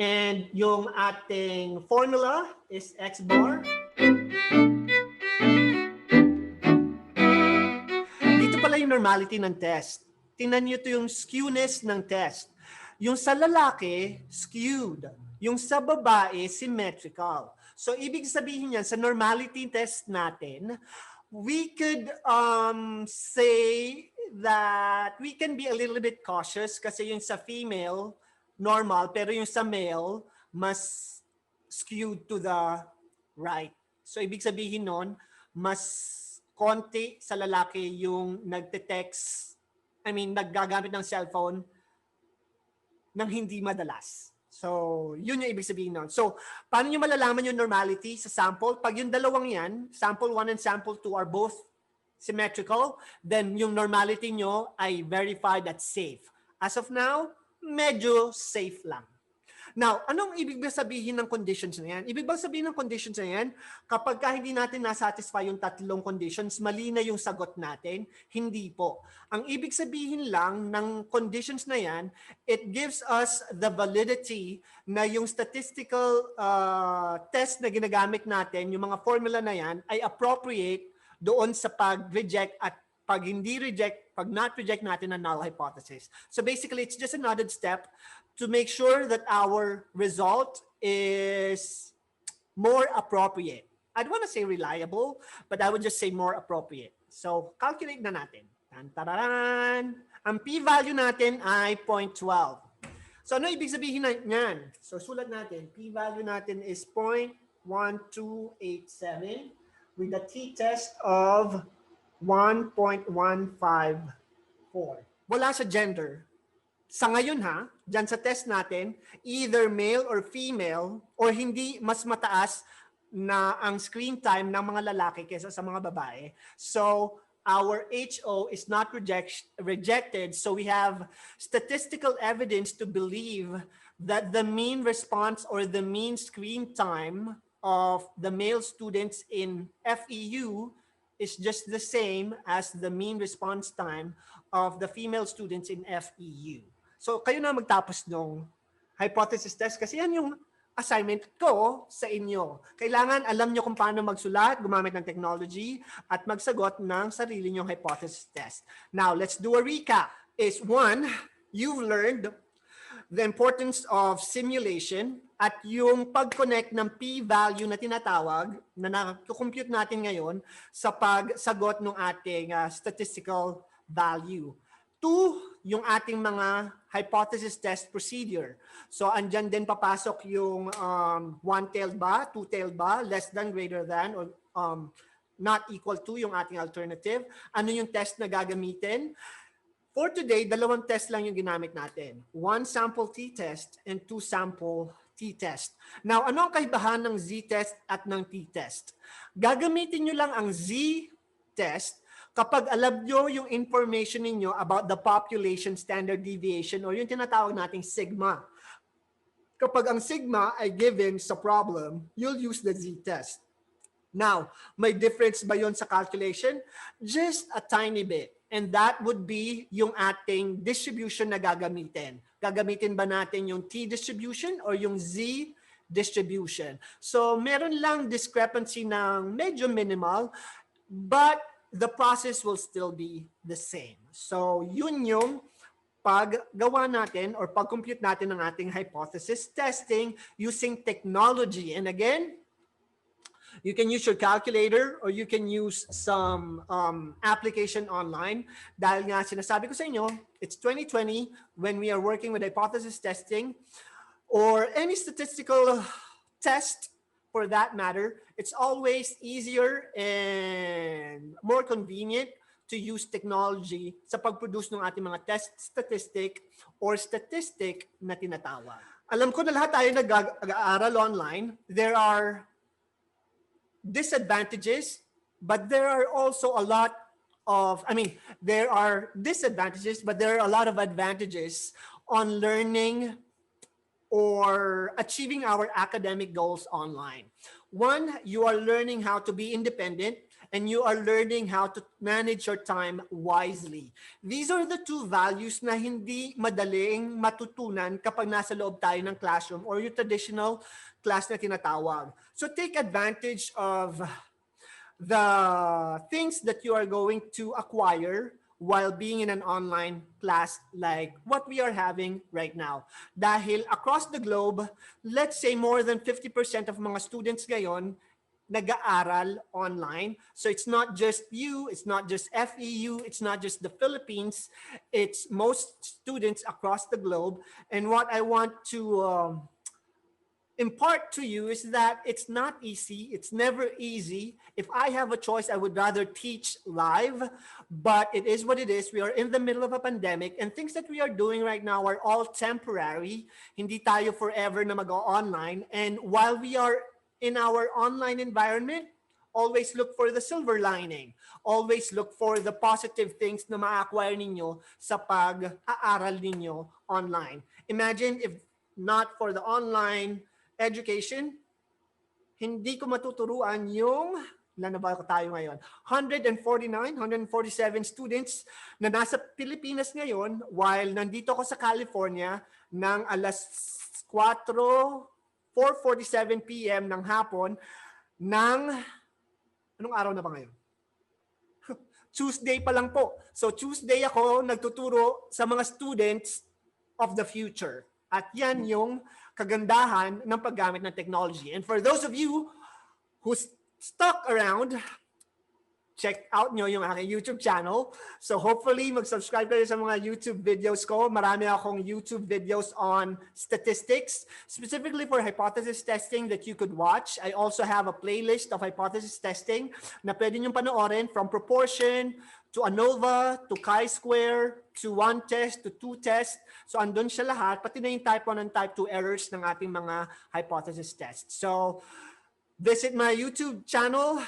And yung ating formula is X bar. Dito pala yung normality ng test. Tingnan nyo ito yung skewness ng test. Yung sa lalaki, skewed. Yung sa babae, symmetrical. So, ibig sabihin yan, sa normality test natin, we could say that we can be a little bit cautious kasi yung sa female, normal, pero yung sa male, mas skewed to the right. So, ibig sabihin nun, mas konti sa lalaki yung nagte-text, naggagamit ng cellphone nang hindi madalas. So, yun yung ibig sabihin nun. So, paano nyo malalaman yung normality sa sample? Pag yung dalawang yan, sample 1 and sample 2 are both symmetrical, then yung normality nyo ay verified at safe. As of now, medyo safe lang. Now, anong ibig sabihin ng conditions na yan? Ibig sabihin ng conditions na yan, kapag hindi natin nasatisfy yung tatlong conditions, mali na yung sagot natin? Hindi po. Ang ibig sabihin lang ng conditions na yan, it gives us the validity na yung statistical test na ginagamit natin, yung mga formula na yan, ay appropriate doon sa pag-reject at pag hindi reject, pag not reject natin ang null hypothesis. So basically, it's just another step to make sure that our result is more appropriate. I don't want to say reliable, but I would just say more appropriate. So calculate na natin. Tan-tararan! Ang p-value natin ay 0.12. So ano ibig sabihin niyan? So sulat natin, p-value natin is 0.1287 with a t-test of 1.154. Wala sa gender. Sa ngayon dyan sa test natin, either male or female or hindi mas mataas na ang screen time ng mga lalaki kaysa sa mga babae. So our HO is not rejected. So we have statistical evidence to believe that the mean response or the mean screen time of the male students in FEU is just the same as the mean response time of the female students in FEU. So kayo na magtapos ng hypothesis test kasi yan yung assignment ko sa inyo. Kailangan alam nyo kung paano magsulat, gumamit ng technology, at magsagot ng sarili nyong hypothesis test. Now, let's do a recap. Is one, you've learned the importance of simulation at yung pag-connect ng p-value na tinatawag na na-compute natin ngayon sa pagsagot ng ating statistical value. Two, yung ating mga hypothesis test procedure. So, andyan din papasok yung one-tailed ba, two-tailed ba, less than, greater than, or not equal to yung ating alternative. Ano yung test na gagamitin? For today, dalawang test lang yung ginamit natin. One sample t-test and two sample t-test. Now, ano ang kaibahan ng z-test at ng t-test? Gagamitin nyo lang ang z-test kapag alam nyo yung information ninyo about the population standard deviation or yung tinatawag nating sigma. Kapag ang sigma ay given sa problem, you'll use the z-test. Now, may difference ba yon sa calculation? Just a tiny bit. And that would be yung ating distribution na gagamitin. Gagamitin ba natin yung t-distribution or yung z-distribution? So, meron lang discrepancy ng medyo minimal, but the process will still be the same. So, yun yung paggawa natin or pag-compute natin ng ating hypothesis testing using technology. And again, you can use your calculator or you can use some application online. Dahil nga sinasabi ko sa inyo, it's 2020 when we are working with hypothesis testing or any statistical test for that matter, it's always easier and more convenient to use technology sa pag-produce ng ating mga test statistic or statistic na tinatawag. Alam ko na lahat tayo nag-aaral online. There are disadvantages, but there are also a lot of, there are disadvantages, but there are a lot of advantages on learning or achieving our academic goals online. One, you are learning how to be independent and you are learning how to manage your time wisely. These are the two values na hindi madaling matutunan kapag nasa loob tayo ng classroom or yung traditional class na tinatawag. So take advantage of the things that you are going to acquire while being in an online class like what we are having right now. Dahil across the globe, let's say more than 50% of mga students ngayon nag-aaral online. So it's not just you, it's not just FEU, it's not just the Philippines, it's most students across the globe. And what I want to impart to you is that it's not easy. It's never easy. If I have a choice, I would rather teach live, but it is what it is. We are in the middle of a pandemic and things that we are doing right now are all temporary. Hindi tayo forever na mag-online. And while we are in our online environment, always look for the silver lining. Always look for the positive things na ma-acquire ninyo sa pag-aaral ninyo online. Imagine if not for the online education, hindi ko matuturuan yung, ilan na ba tayo ngayon? 147 students na nasa Pilipinas ngayon while nandito ko sa California ng alas 4:47 p.m. ng hapon ng, anong araw na ba ngayon? Tuesday pa lang po. So Tuesday ako nagtuturo sa mga students of the future. At yan yung kagandahan ng paggamit ng technology. And for those of you who stuck around, check out nyo yung aking YouTube channel. So hopefully mag-subscribe kayo sa mga YouTube videos ko. Marami akong YouTube videos on statistics, specifically for hypothesis testing that you could watch. I also have a playlist of hypothesis testing na pwede nyo panoorin from proportion to ANOVA, to chi-square, to one test, to two test. So andun siya lahat, pati na yung type 1 and type 2 errors ng ating mga hypothesis tests. So visit my YouTube channel,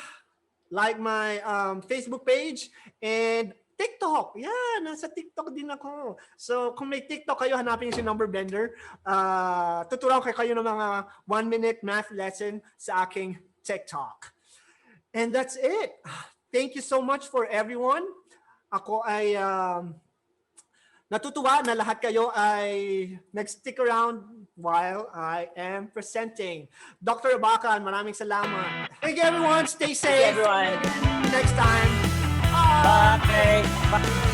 like my Facebook page, and TikTok. Yeah, nasa TikTok din ako. So kung may TikTok kayo, hanapin niyo si Numberbender. Tuturuan kayo ng mga 1-minute math lesson sa aking TikTok. And that's it. Thank you so much for everyone. Ako ay natutuwa na lahat kayo ay nag-stick around while I am presenting. Dr. Abacan, maraming salamat. Thank you everyone. Stay safe. everyone. Next time. Bye. Bye.